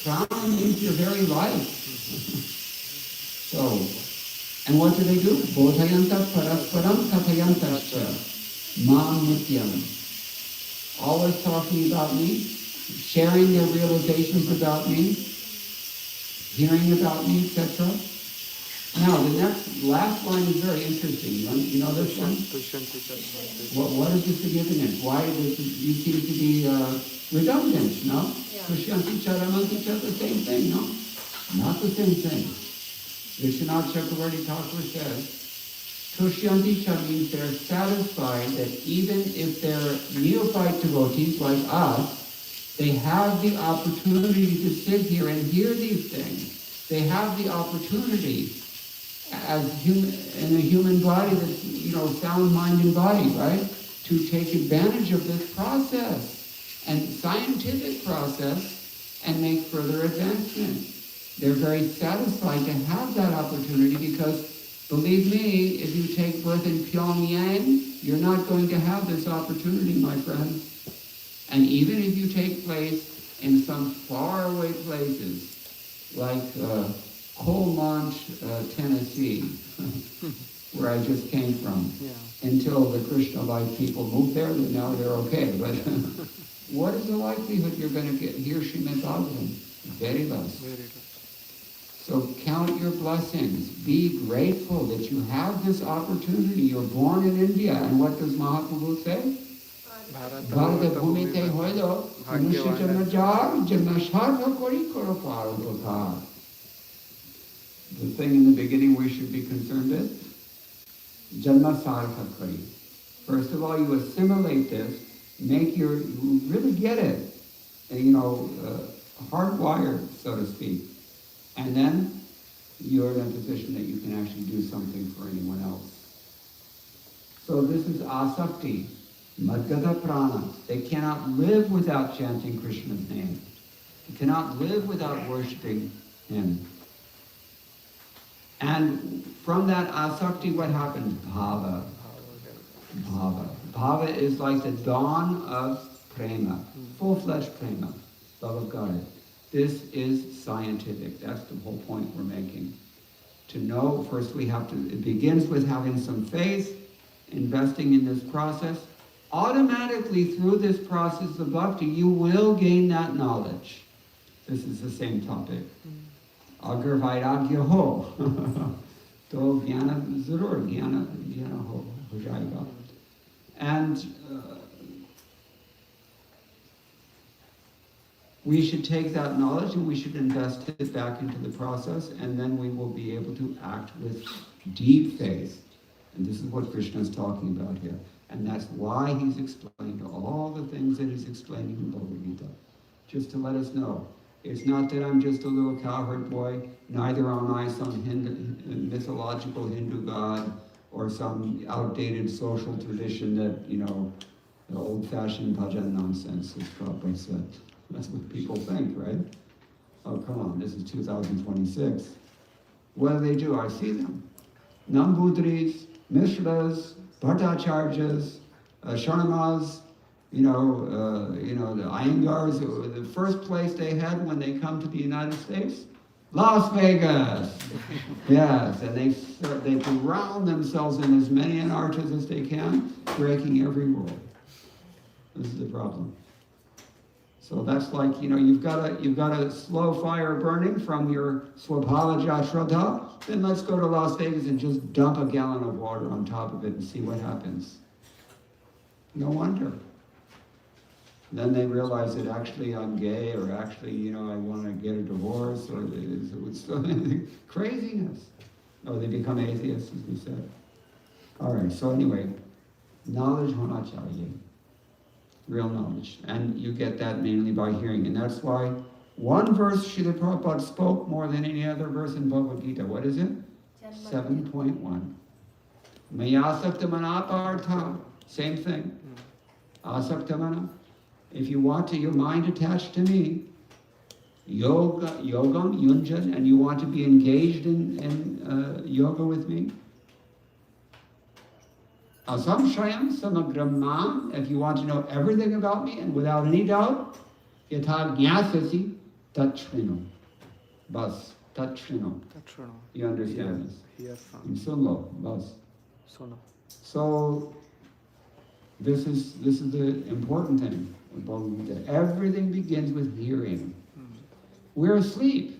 Prana means your very life. So, and what do? Bodhayanta parasparam kathayantascha mam nityam. Always talking about me, sharing their realizations about me, hearing about me, etc. Now, the last line is very interesting. You know this one? What is the significance? Why does you seem to be redundant, no? Tushanti charamanti cha, the same thing, no? Not the same thing. Vishwanath Chakravarti Thakur says, Tushyanti cha means they're satisfied that even if they're neophyte devotees like us, they have the opportunity to sit here and hear these things. They have the opportunity as in a human body that's, sound mind and body, right? To take advantage of this process and scientific process and make further advancement. They're very satisfied to have that opportunity because Believe me, if you take birth in Pyongyang, you're not going to have this opportunity, my friend. And even if you take place in some faraway places, like Colmont, Tennessee, where I just came from, until the Krishna-like people moved there, then now they're okay. But what is the likelihood you're going to hear Srimad Bhagavatam? Very less. Very less. So count your blessings. Be grateful that you have this opportunity. You're born in India. And what does Mahaprabhu say? Bharata bhumite hoido, manusya janma jar, janma shartha kori karo parabhata. The thing in the beginning we should be concerned with, janma sartha kari. First of all, you assimilate this, you really get it, hardwired, so to speak. And then you're in a position that you can actually do something for anyone else. So this is asakti, madgata prana. They cannot live without chanting Krishna's name. They cannot live without worshipping him. And from that asakti, what happens? Bhava. Bhava. Bhava is like the dawn of prema, full-fledged prema, love of God. This is scientific. That's the whole point we're making. To know, first it begins with having some faith, investing in this process. Automatically through this process of bhakti, you will gain that knowledge. This is the same topic. Agar vairagya ho. To jnana zarur, jnana ho jayega. And we should take that knowledge and we should invest it back into the process, and then we will be able to act with deep faith. And this is what Krishna is talking about here. And that's why he's explained all the things that he's explaining in Bhagavad Gita. Just to let us know, it's not that I'm just a little cowherd boy, neither am I some mythological Hindu god or some outdated social tradition that, the old-fashioned bhajan nonsense, as Prabhupada said. That's what people think, right? Oh, come on, this is 2026. What do? I see them. Nambudris, Mishras, Bhattacharjas, Sharmas, the Iyengars. The first place they had when they come to the United States, Las Vegas. Yes, and they drown themselves in as many anarchas as they can, breaking every rule. This is the problem. So that's like, you've got a slow fire burning from your Swabhavaja Shraddha, then let's go to Las Vegas and just dump a gallon of water on top of it and see what happens. No wonder. Then they realize that actually I'm gay, or actually, I want to get a divorce, or it's craziness. Or they become atheists, as we said. All right, so anyway, knowledge hona chahiye. Real knowledge. And you get that mainly by hearing. And that's why one verse Srila Prabhupada spoke more than any other verse in Bhagavad Gita. What is it? 7.1. Mayasaktamana partha. Same thing. Asaktamana. If you want your mind attached to me, yogam, yunjan, and you want to be engaged in yoga with me, asamshayam samagrama, if you want to know everything about me and without any doubt, yatha jnasasi tatrino. Bas, tatrino. You understand this? Hear from. Sunlo, bas. Sona. So this is the important thing about Gita. Everything begins with hearing. We're asleep.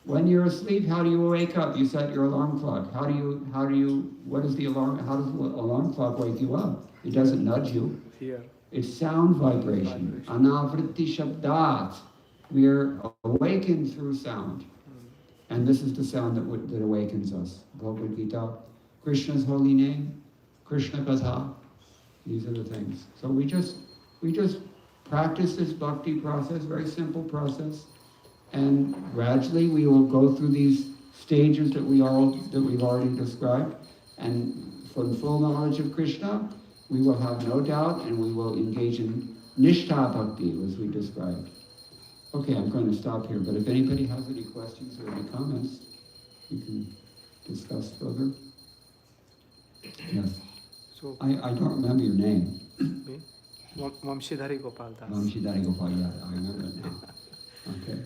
When you're asleep, how do you wake up? You set your alarm clock. How does the alarm clock wake you up? It doesn't nudge you. Hear. It's sound vibration. Anavritti shabdat. We're awakened through sound. And this is the sound that awakens us. Bhagavad Gita, Krishna's holy name, Krishna Katha. These are the things. So we just practice this bhakti process, very simple process. And gradually we will go through these stages that we've already described. And for the full knowledge of Krishna, we will have no doubt, and we will engage in nishtha bhakti, as we described. Okay, I'm going to stop here, but if anybody has any questions or any comments, you can discuss further. Yes. So, I don't remember your name. me? Vamshidhari Gopal Das. Vamshidhari Gopal, yeah, I remember it now. Okay.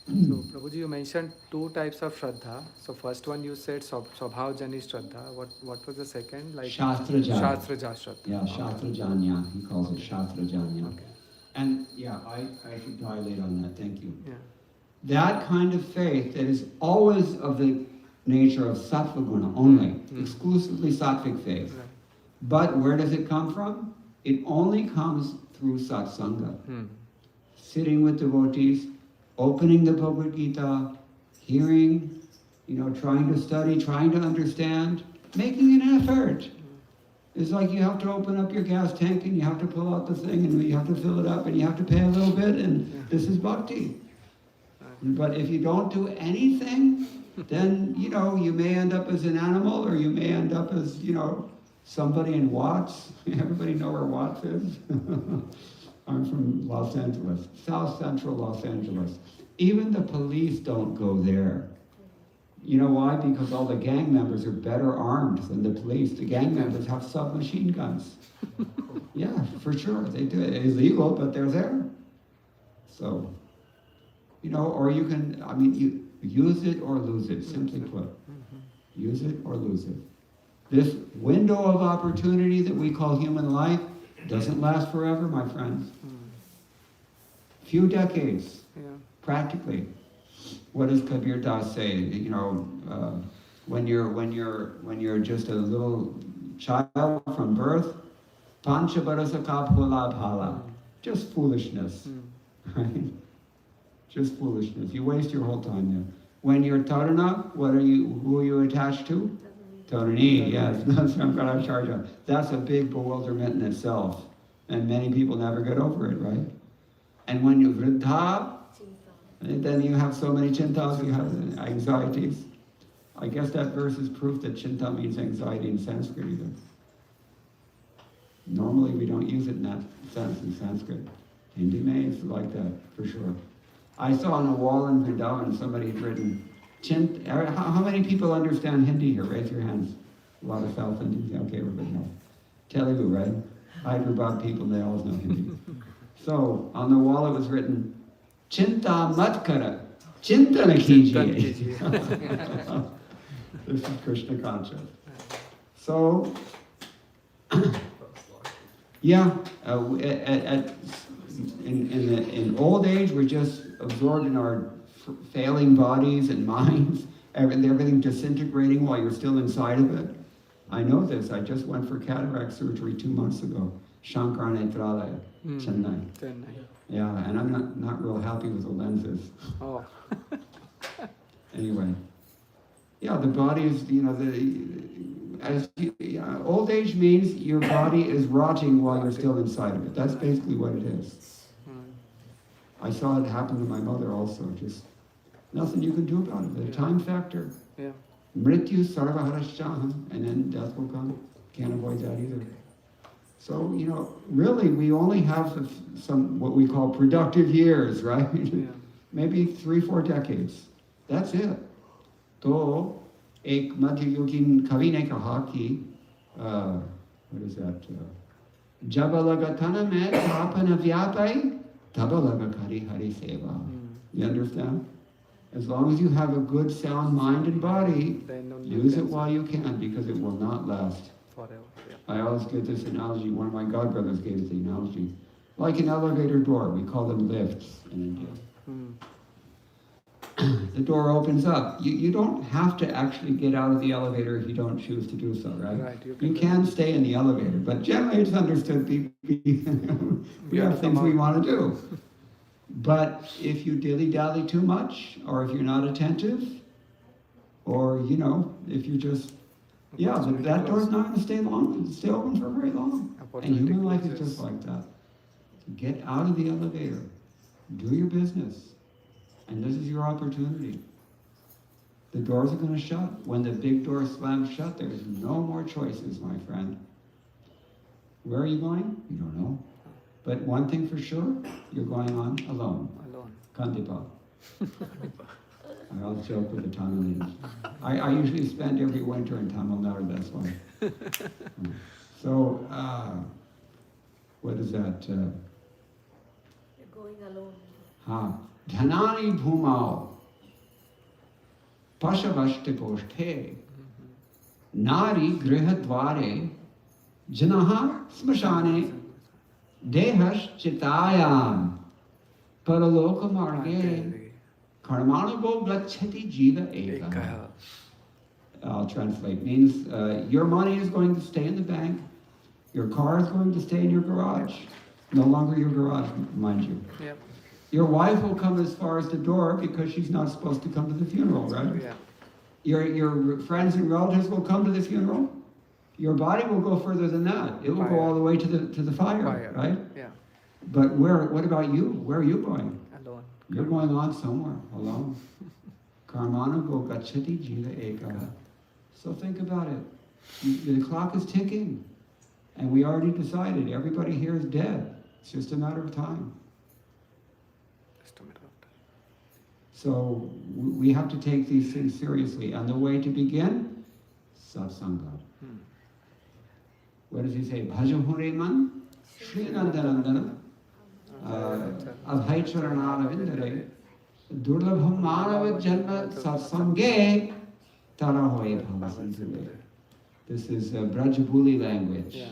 So, Prabhuji, you mentioned two types of Shraddha. So, first one you said Swabhavjani Shraddha. What was the second? Like Shastrajaya. Shastraja Shraddha. Yeah, Shastrajanya. He calls it Shastrajanya. Okay. And yeah, I should dilate on that. Thank you. Yeah. That kind of faith that is always of the nature of sattva guna only, exclusively sattvic faith. Right. But where does it come from? It only comes through satsanga. Sitting with devotees, opening the Bhagavad Gita, hearing, trying to study, trying to understand, making an effort. It's like you have to open up your gas tank and you have to pull out the thing and you have to fill it up and you have to pay a little bit, and this is bhakti. But if you don't do anything, then, you may end up as an animal, or you may end up as, somebody in Watts. Everybody know where Watts is? I'm from Los Angeles, South Central Los Angeles. Even the police don't go there. You know why? Because all the gang members are better armed than the police. The gang members have submachine guns. Yeah, for sure. They do it. It's illegal, but they're there. So, or you can, you use it or lose it, simply put. Use it or lose it. This window of opportunity that we call human life doesn't last forever, my friends. Few decades, practically. What does Kabir Das say? When you're just a little child from birth, pancha barasaka bhola bhala, just foolishness, right? Just foolishness. You waste your whole time there. When you're tarana, who are you attached to? Tarani, yes, that's Shankaracharya. That's a big bewilderment in itself. And many people never get over it, right? And when you're vridha, then you have so many chintas, you have anxieties. I guess that verse is proof that chinta means anxiety in Sanskrit either. Normally we don't use it in that sense in Sanskrit. Hindi mein is like that, for sure. I saw on a wall in Vrindavan somebody had written, how many people understand Hindi here? Raise your hands. A lot of South Indians. Okay, everybody knows. Telugu, right? Hyderabad people, they always know Hindi. So, on the wall it was written, Chinta mat kara, chintana kijiye. This is Krishna conscious. So, yeah, in old age, we're just absorbed in our failing bodies and minds, everything disintegrating while you're still inside of it. I know this. I just went for cataract surgery 2 months ago. Shankar Netralaya, Chennai. Yeah, and I'm not real happy with the lenses. Oh. Anyway, yeah, the body is, old age means your body is rotting while you're still inside of it. That's basically what it is. I saw it happen to my mother also. Just nothing you can do about it. The time factor. Yeah. Mrityu sarvaharashchaham, and then death will come. Can't avoid that either. So, really we only have some, what we call productive years, right? Yeah. Maybe 3-4 decades. That's it. To ek madhya yogin kavi ne kaha ki, what is that? Jabalagatana mein tapana vyapai, tabalagakari hari seva. You understand? As long as you have a good sound mind and body, use it while you can, because it will not last forever. Yeah. I always give this analogy. One of my godbrothers gave the analogy. Like an elevator door, we call them lifts in India. The door opens up. You don't have to actually get out of the elevator if you don't choose to do so, right? Right, you can stay in the elevator, but generally it's understood we have things we want to do. But if you dilly-dally too much, or if you're not attentive, or, if you just, that door's not going to stay open for very long. And human life is just like that. Get out of the elevator. Do your business. And this is your opportunity. The doors are going to shut. When the big door slams shut, there's no more choices, my friend. Where are you going? You don't know. But one thing for sure, you're going on alone. Kandipa. I always joke with the Tamilians. I usually spend every winter in Tamil Nadu, that's why. So, what is that? You're going alone. Dhanani bhumao pashavashti poshthe nari grihadvare janaha smashane dehash chitayam paraloka marge karmanago glachati jiva eka. I'll translate. Means your money is going to stay in the bank, your car is going to stay in your garage. No longer your garage, mind you. Yep. Your wife will come as far as the door because she's not supposed to come to the funeral, right? Yeah. Your friends and relatives will come to the funeral. Your body will go further than that. It will go all the way to the fire, right? Yeah. But what about you? Where are you going? Alone. You're going on somewhere alone. Karmana go gachati jiva eka. So think about it. The clock is ticking. And we already decided everybody here is dead. It's just a matter of time. So we have to take these things seriously. And the way to begin? Satsanga. What does he say? Bhaja man, Shri Nandanandana, Abhaicharanavindare, Durlabham Manavat Janma Satsange, Tarahoye Bhavasantule. This is Brajabuli language. Yeah.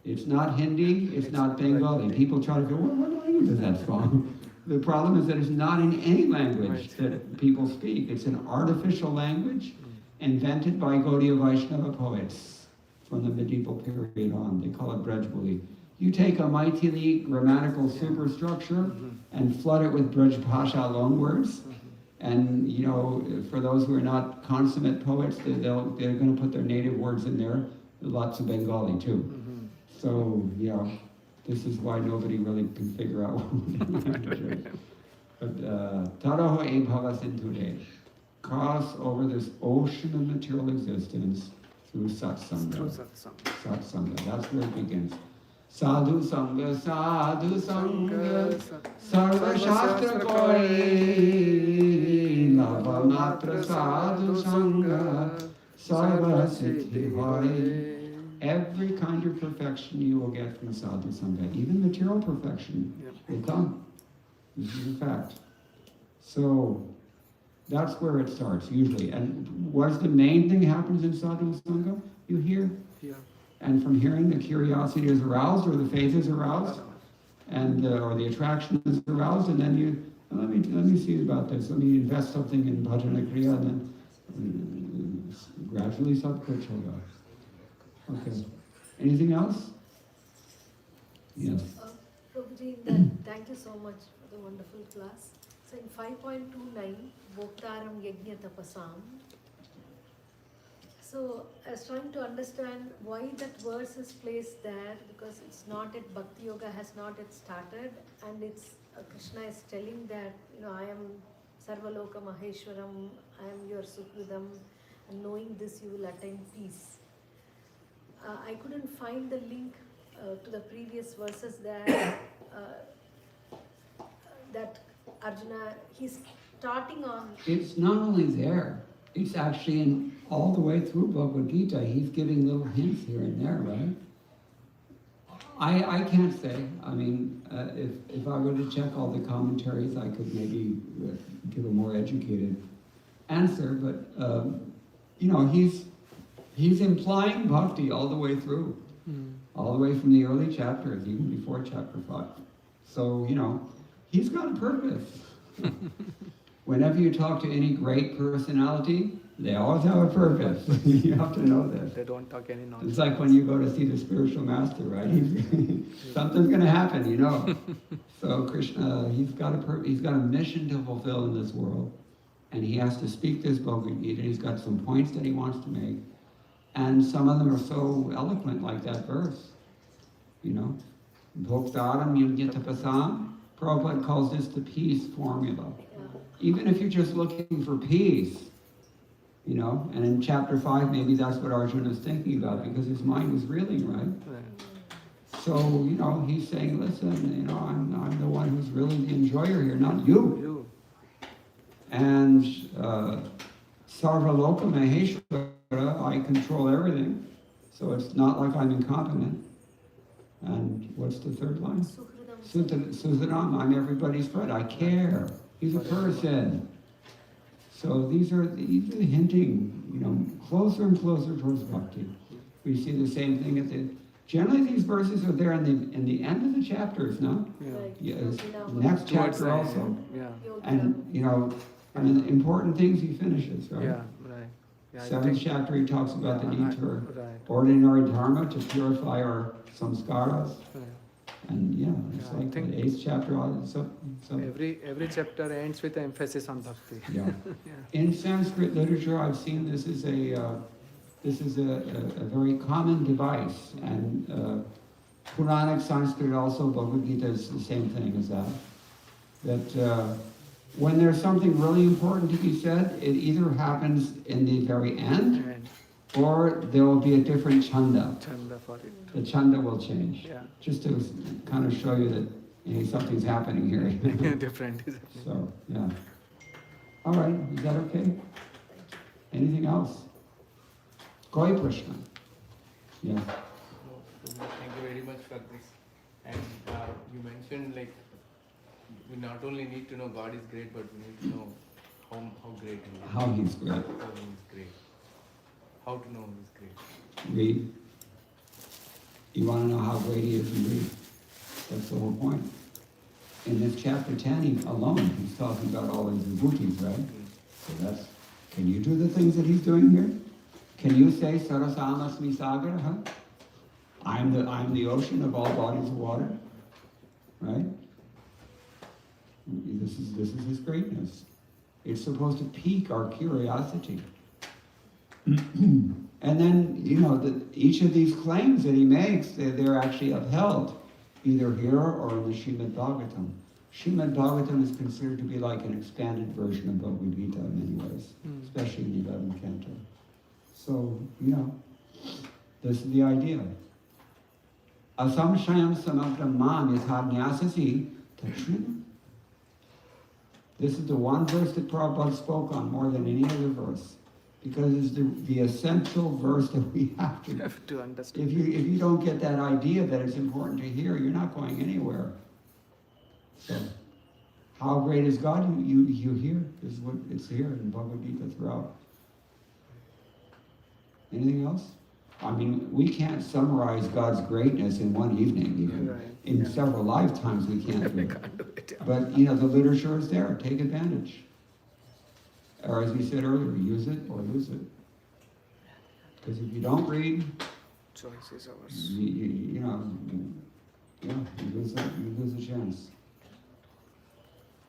It's not Hindi, it's not Bengali. People try to go, well, what language is that from? The problem is that it's not in any language that people speak. It's an artificial language invented by Gaudiya Vaishnava poets from the medieval period on. They call it Brajbuli. You take a Maithili grammatical superstructure and flood it with Braj Bhasha loanwords, and you know, for those who are not consummate poets, they're going to put their native words in there, lots of Bengali too. So, you know, this is why nobody really can figure out what language is. But Taraho e Bhavasinture, cross over this ocean of material existence through satsanga. Satsanga, that's where it begins. Sadhu Sangha, Sarva Shastra Kore, Lava Matra Sadhu Sangha, Sarva Siddhi Hore. Every kind of perfection you will get from Sadhu Sangha, even material perfection will come. This is a fact. So that's where it starts, usually. And what's the main thing happens in Sadhu Sangha? You hear. Yeah. And from hearing, the curiosity is aroused, or the faith is aroused, and or the attraction is aroused, and then you, let me see about this. Let me invest something in bhajana kriya, and then gradually sadhguru hoga. Okay. Anything else? Yes. Prabhuji, thank you so much for the wonderful class. So in 5.29, Bhoktaram Yajna Tapasam. So I was trying to understand why that verse is placed there, because it's not yet, Bhakti Yoga has not yet started, and it's Krishna is telling that, you know, I am Sarvaloka Maheshwaram, I am your Sukridam, and knowing this you will attain peace. I couldn't find the link to the previous verses there, that Arjuna, he's starting on... It's not only there, it's actually in all the way through Bhagavad Gita. He's giving little hints here and there, right? I can't say. I mean, if I were to check all the commentaries, I could maybe give a more educated answer, but you know, he's implying bhakti all the way through, all the way from the early chapters, even before chapter 5. So, you know, he's got a purpose. Whenever you talk to any great personality, they always have a purpose. You have to know this. They don't talk any nonsense. It's like when you go to see the spiritual master, right? Something's going to happen, you know. So Krishna, he's got a mission to fulfill in this world, and he has to speak this Bhagavad Gita. He's got some points that he wants to make, and some of them are so eloquent, like that verse, you know. Bhoktaram yajna tapasam. Prabhupada calls this the peace formula. Even if you're just looking for peace, you know, and in chapter 5, maybe that's what Arjuna is thinking about, because his mind was reeling, right? So, you know, he's saying, listen, you know, I'm the one who's really the enjoyer here, not you. And Sarvaloka Maheshwara, I control everything. So it's not like I'm incompetent. And what's the third line? Suhridam, I'm everybody's friend. I care. He's a person. So these are hinting, closer and closer towards bhakti. We see the same thing at the. Generally, these verses are there in the end of the chapters, no? Yeah. Yes. Next chapter also. Yeah. And important things he finishes, right? Yeah, right. Yeah, I Seventh think- chapter he talks about the need for Right. ordinary dharma to purify our samskaras. Right. And it's Yeah, I like think- the 8th chapter. So Every chapter ends with an emphasis on bhakti. yeah. In Sanskrit literature, I've seen this is a very common device, and Puranic Sanskrit also, Bhagavad Gita is the same thing as that. That when there's something really important to be said, it either happens in the very end, And or there will be a different chanda. chanda for it. The chanda will change. Yeah. Just to kind of show you that something's happening here. Different is happening. So, yeah. All right, is that okay? Anything else? Koi Prashna. Yeah. Thank you very much for this. And you mentioned we not only need to know God is great, but we need to know how great He is. How He's great. How He is great. How to know He is great. Read. You want to know how great He is, you read. That's the whole point. In this chapter 10 alone, he's talking about all these vibhutis, right? So can you do the things that he's doing here? Can you say, Sarasamasmi Sagara? I'm the ocean of all bodies of water? Right? This is his greatness. It's supposed to pique our curiosity. And then, each of these claims that he makes, they're actually upheld, either here or in the Srimad Bhagavatam. Srimad Bhagavatam is considered to be like an expanded version of Bhagavad Gita in many ways, especially in the 11th canto. So, this is the idea. Asamshayam samagram mam yatha tachrim. This is the one verse that Prabhupada spoke on more than any other verse, because it's the essential verse that we have to. You have to understand. If you don't get that idea that it's important to hear, you're not going anywhere. So, how great is God? You hear. This is what it's here in Bhagavad Gita throughout. Anything else? I mean, we can't summarize God's greatness in one evening, even. Right. In several lifetimes we can't do We it. can't do it. Yeah. But, the literature is there. Take advantage. Or as we said earlier, use it or lose it. Because if you don't read, Choice is ours. you lose a chance.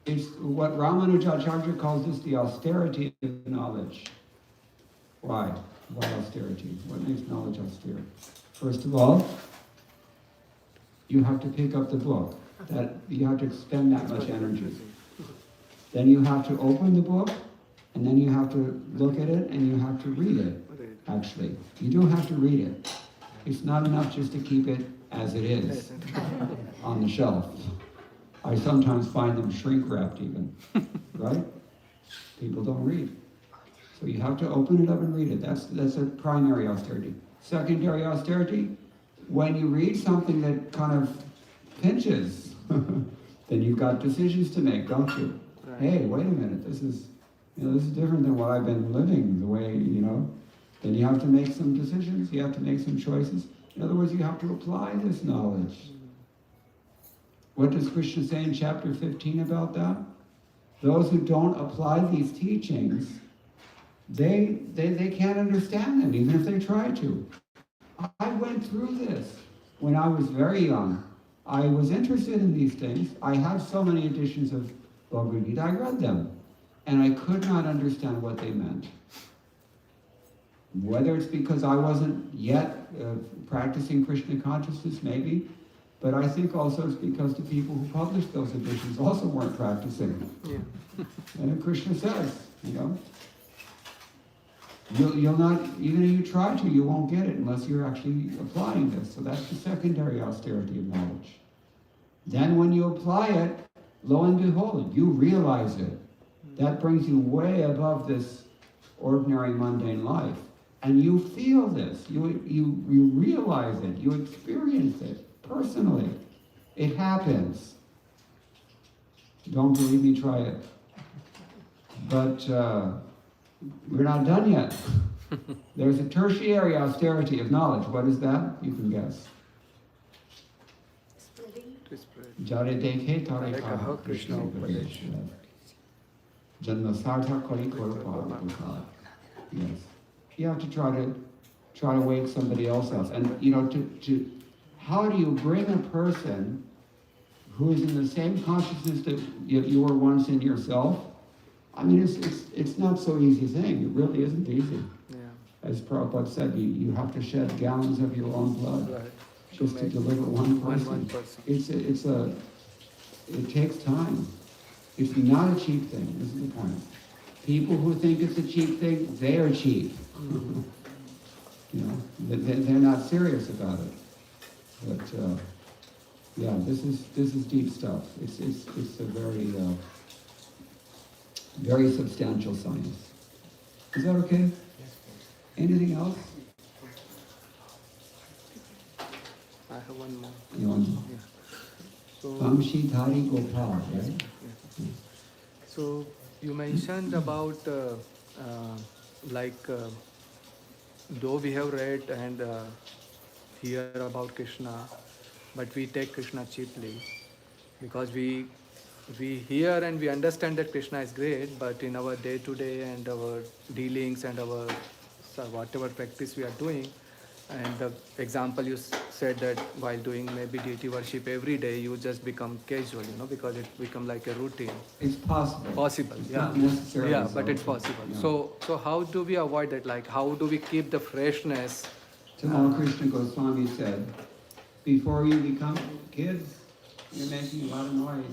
It's what Ramanujacharya calls this the austerity of knowledge. Why? Why austerity? What makes knowledge austere? First of all, you have to pick up the book. That you have to expend that much energy. Then you have to open the book, and then you have to look at it, and you have to read it. Actually, you do have to read it. It's not enough just to keep it as it is on the shelf. I sometimes find them shrink wrapped even, right? People don't read. So you have to open it up and read it. That's a primary austerity. Secondary austerity, when you read something that kind of pinches, then you've got decisions to make, don't you? Right. Hey, wait a minute, this is different than what I've been living, the way, Then you have to make some decisions, you have to make some choices. In other words, you have to apply this knowledge. What does Krishna say in chapter 15 about that? Those who don't apply these teachings, they can't understand them, even if they try to. I went through this when I was very young. I was interested in these things. I have so many editions of Bhagavad Gita, I read them. And I could not understand what they meant. Whether it's because I wasn't yet practicing Krishna consciousness, maybe, but I think also it's because the people who published those editions also weren't practicing. Yeah. And Krishna says, you'll not, even if you try to, you won't get it unless you're actually applying this. So that's the secondary austerity of knowledge. Then when you apply it, lo and behold, you realize it. That brings you way above this ordinary mundane life. And you feel this, you realize it, you experience it personally. It happens. Don't believe me, try it. But we're not done yet. There's a tertiary austerity of knowledge. What is that? You can guess. Spreading. To spread. Jare dekhe tare Tare kaha kaha Krishna upadesh. Janma sartha kari korpa. Yes. You have to try to wake somebody else up. And you know, how do you bring a person who is in the same consciousness that you were once in yourself? I mean, it's not so easy thing. It really isn't easy. Yeah. As Prabhupada said, you have to shed gallons of your own blood Right. just to deliver one person. One person. It takes time. It's not a cheap thing. This is the point. People who think it's a cheap thing, they are cheap. You know, they're not serious about it. But yeah, this is deep stuff. It's a very very substantial science. Is that okay? Anything else? I have one more. You want Yeah. So, Vamshi Dhari Gopal, right? yeah. So you mentioned about though we have read and hear about Krishna, but we take Krishna cheaply because we hear and we understand that Krishna is great, but in our day-to-day and our dealings and our whatever practice we are doing, and the example you said that while doing maybe deity worship every day, you just become casual, you know, because it become like a routine. It's possible. Possible, It's yeah. not necessarily Yeah, so. but it's possible. Yeah. So how do we avoid that? Like, how do we keep the freshness? Tamal Krishna Goswami said, before you become kids, you're making a lot of noise.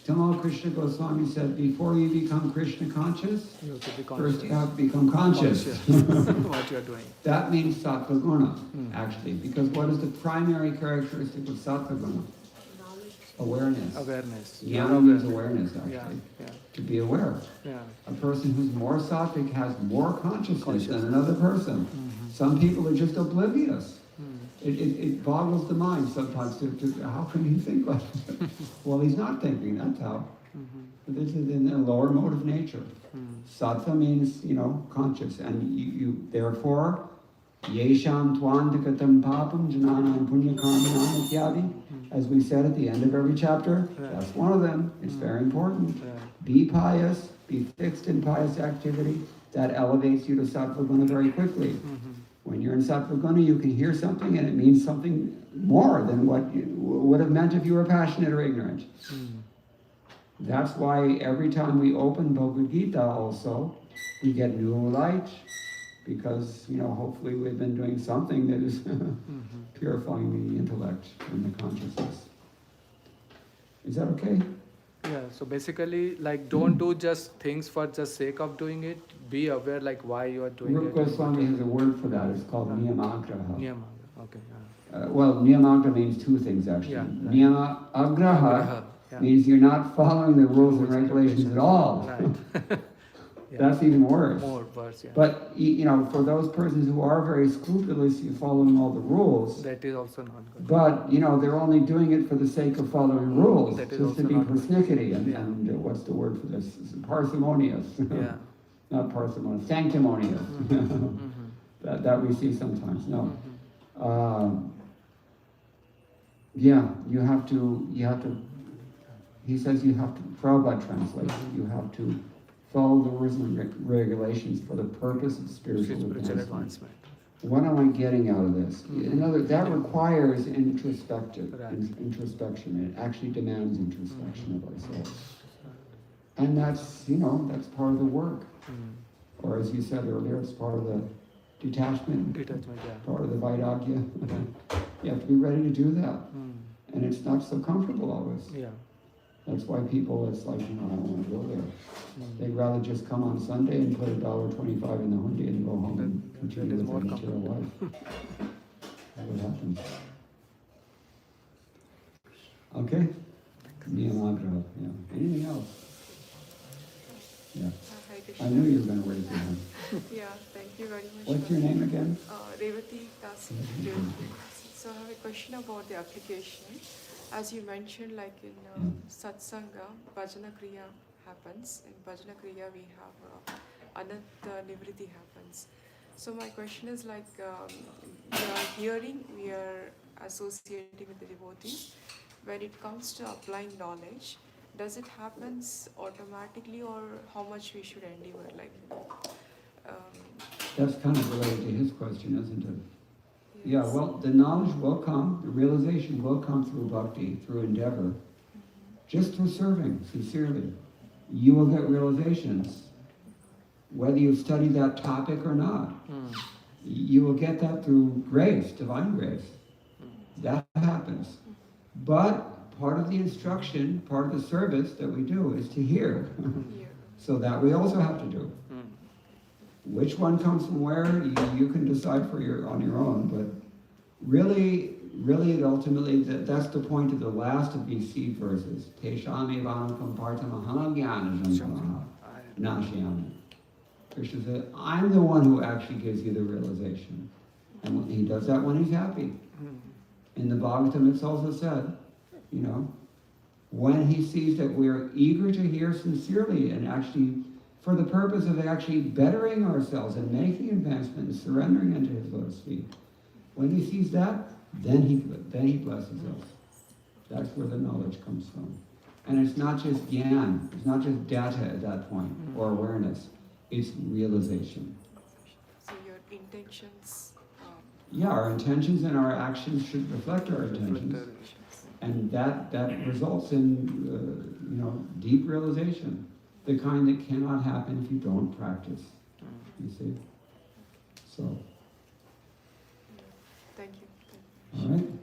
Tamal Krishna Goswami said, before you become Krishna conscious, You have to be first conscious. you have to become conscious. What you are doing. That means sattva guna, actually, because what is the primary characteristic of sattva guna? Knowledge. Awareness. Awareness. Jnana means awareness, actually. Yeah, To be aware. yeah. A person who's more sattvic has more consciousness than another person. Some people are just oblivious. It boggles the mind sometimes how can he think like that? Well, he's not thinking, that's how. But this is in the lower mode of nature. Sattva means, you know, conscious. And you therefore, yesham twandikatam papam jananam punya karmanam ityadi. As we said at the end of every chapter, that's one of them. It's very important. Be pious, be fixed in pious activity. That elevates you to sattva guna very quickly. When you're in sattva guna, you can hear something and it means something more than what you would have meant if you were passionate or ignorant. That's why every time we open Bhagavad Gita also, we get new light, because, you know, hopefully we've been doing something that is purifying the intellect and the consciousness. Is that okay? Yeah, so basically, like, don't do just things for just sake of doing it. Be aware, like, why you are doing Rupa it. and Goswami what has a word for that. It's called niyamagraha. Niyama. Okay. Well, niyamagraha means two things, actually. Yeah, right. Niyama agraha Agraha, yeah. means you're not following the rules and regulations at all. Right. That's even worse. More worse, yeah. But, you know, for those persons who are very scrupulous, you're following all the rules. That is also not good. But, you know, they're only doing it for the sake of following rules. That is Just to also be not good. persnickety and, Yeah. and what's the word for this? Parsimonious. Yeah. Not parsimonious, sanctimonious. that we see sometimes. No. Yeah, you have to, he says you have to, Prabhupada translates, you have to follow the rules and regulations for the purpose of spiritual advancement. What am I getting out of this? That requires introspection. It actually demands introspection of ourselves. And that's, you know, that's part of the work. Or as you said earlier, it's part of the detachment, part of the vairagya. You have to be ready to do that. And it's not so comfortable always. Yeah. That's why people, it's like, you know, I don't want to go there. They'd rather just come on Sunday and put $1.25 in the hundi and go home and continue with their material life. That's what happens. Okay? Niyamagraha, yeah. Anything else? Yeah. I knew you were going to raise your hand. Yeah, thank you very much. What's your name again? Revati Kasi. So I have a question about the application. As you mentioned, like in Satsanga, Bhajana Kriya happens. In Bhajana Kriya, we have Anant Nivriti happens. So my question is like, we are hearing, we are associating with the devotees. When it comes to applying knowledge, does it happens automatically, or how much we should endeavor? Like, That's kind of related to his question, isn't it? Yeah, yes. well, the knowledge will come, the realization will come through bhakti, through endeavor, just through serving sincerely. You will get realizations, whether you've studied that topic or not. You will get that through grace, divine grace. That happens. But part of the instruction, part of the service that we do is to hear. So that we also have to do. Which one comes from where, you can decide on your own, but really, ultimately, that's the point of the last of these seed verses. Tesham evanakam partamahana jnana nashyami. Krishna said, I'm the one who actually gives you the realization. And he does that when he's happy. In the Bhagavatam, it's also said, when he sees that we're eager to hear sincerely and actually for the purpose of actually bettering ourselves and making advancement and surrendering unto his lotus feet. When he sees that, then he blesses us. That's where the knowledge comes from. And it's not just gyan, it's not just data at that point, or awareness. It's realization. So your intentions... Yeah, our intentions and our actions should reflect our intentions. And that results in, deep realization. The kind that cannot happen if you don't practice. You see? So. Thank you.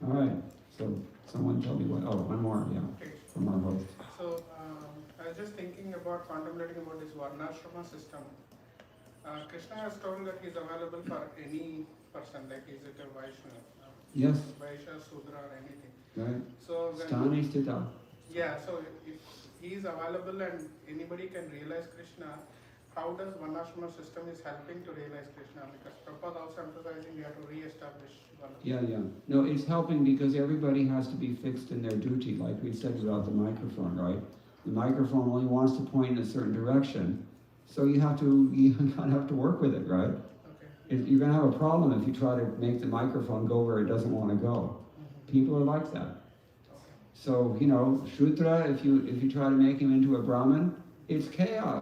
All right. So someone tell me one more, from our host. So I was just thinking about contemplating about this Varnashrama system. Krishna has told that he's available for any person, like is it a Vaishnava? Yes. Vaishya, Sudra or anything. Right. So Sthani Sthita. Yeah, so if he is available and anybody can realize Krishna, how does Varnashrama system is helping to realize Krishna? Because Prabhupada also emphasizing we have to re-establish Varnashrama. Yeah. No, it's helping because everybody has to be fixed in their duty, like we said about the microphone, right? The microphone only wants to point in a certain direction, so you kind of have to work with it, right? Okay. You're going to have a problem if you try to make the microphone go where it doesn't want to go. People are like that. So, Shudra, if you try to make him into a Brahmin, it's chaos.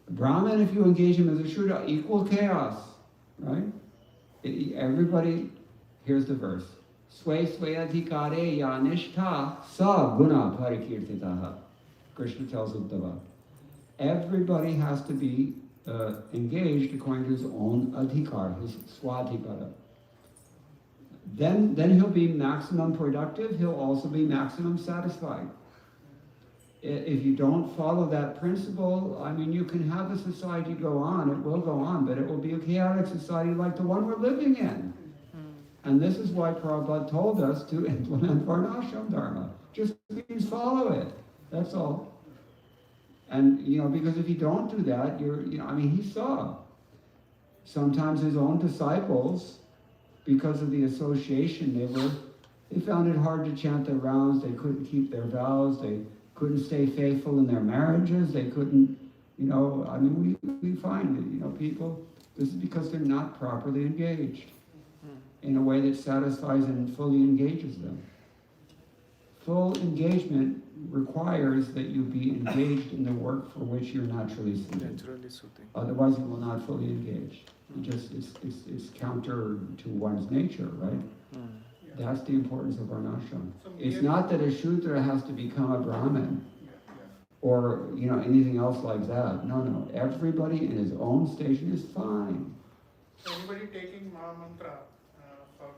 A Brahmin, if you engage him as a Shudra, equal chaos, right? Everybody, here's the verse. Sway swayadhikare yanishta sa guna parikirtitaha. Krishna tells Uddhava. Everybody has to be engaged according to his own adhikar, his swadhikara. Then he'll be maximum productive, he'll also be maximum satisfied. If you don't follow that principle, you can have a society go on, it will go on, but it will be a chaotic society like the one we're living in. And this is why Prabhupada told us to implement Varnashram Dharma. Just means follow it, that's all. And, because if you don't do that, he saw. Sometimes his own disciples, because of the association, they found it hard to chant their rounds, they couldn't keep their vows, they couldn't stay faithful in their marriages, they couldn't, we find that, people, this is because they're not properly engaged in a way that satisfies and fully engages them. Full engagement requires that you be engaged in the work for which you're naturally suited. Otherwise, you will not fully engage. It's counter to one's nature, right? That's the importance of Varnashram. It's not that a Shudra has to become a Brahmin or anything else like that. No. Everybody in his own station is fine. So anybody taking Maha Mantra for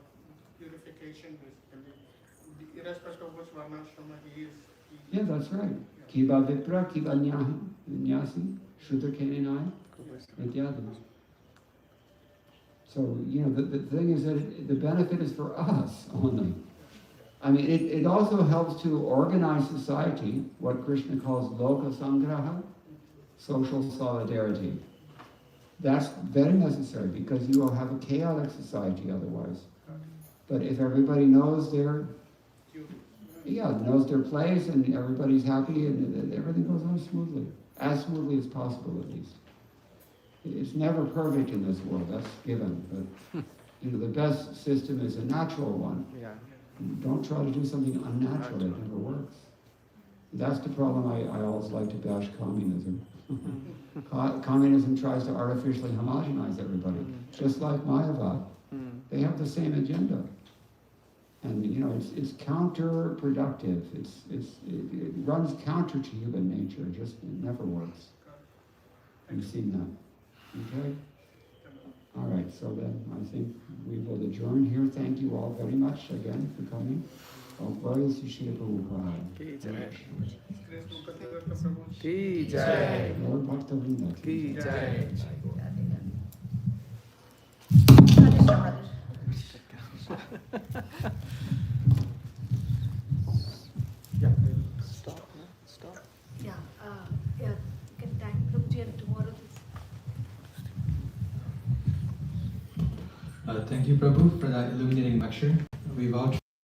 purification, basically, irrespective of which Varnashrama he is. Yeah, that's right. Kiva Vipra, Kiva Nyasi, Shudra Kenenai, Ityadi. So, the thing is that the benefit is for us only. It also helps to organize society, what Krishna calls Loka Sangraha, social solidarity. That's very necessary because you will have a chaotic society otherwise. But if everybody knows their place and everybody's happy and everything goes on smoothly, as smoothly as possible at least. It's never perfect in this world, that's given, but the best system is a natural one. Yeah. Don't try to do something unnatural, it never works. That's the problem I always like to bash communism. Communism tries to artificially homogenize everybody, just like Mayavad. They have the same agenda. And it's counterproductive. It runs counter to human nature. It never works. You've seen that. Okay? All right, so then I think we will adjourn here. Thank you all very much again for coming. All glories to Srila Prabhupada. Ki jai. Grace Mukunda Datta Prabhu. Ki jai. Lord Bhakta-vrinda. Ki jai. Yeah, stop. Stop. Yeah, you can thank Prabhuji and tomorrow. Thank you, Prabhu, for that illuminating lecture. We vouch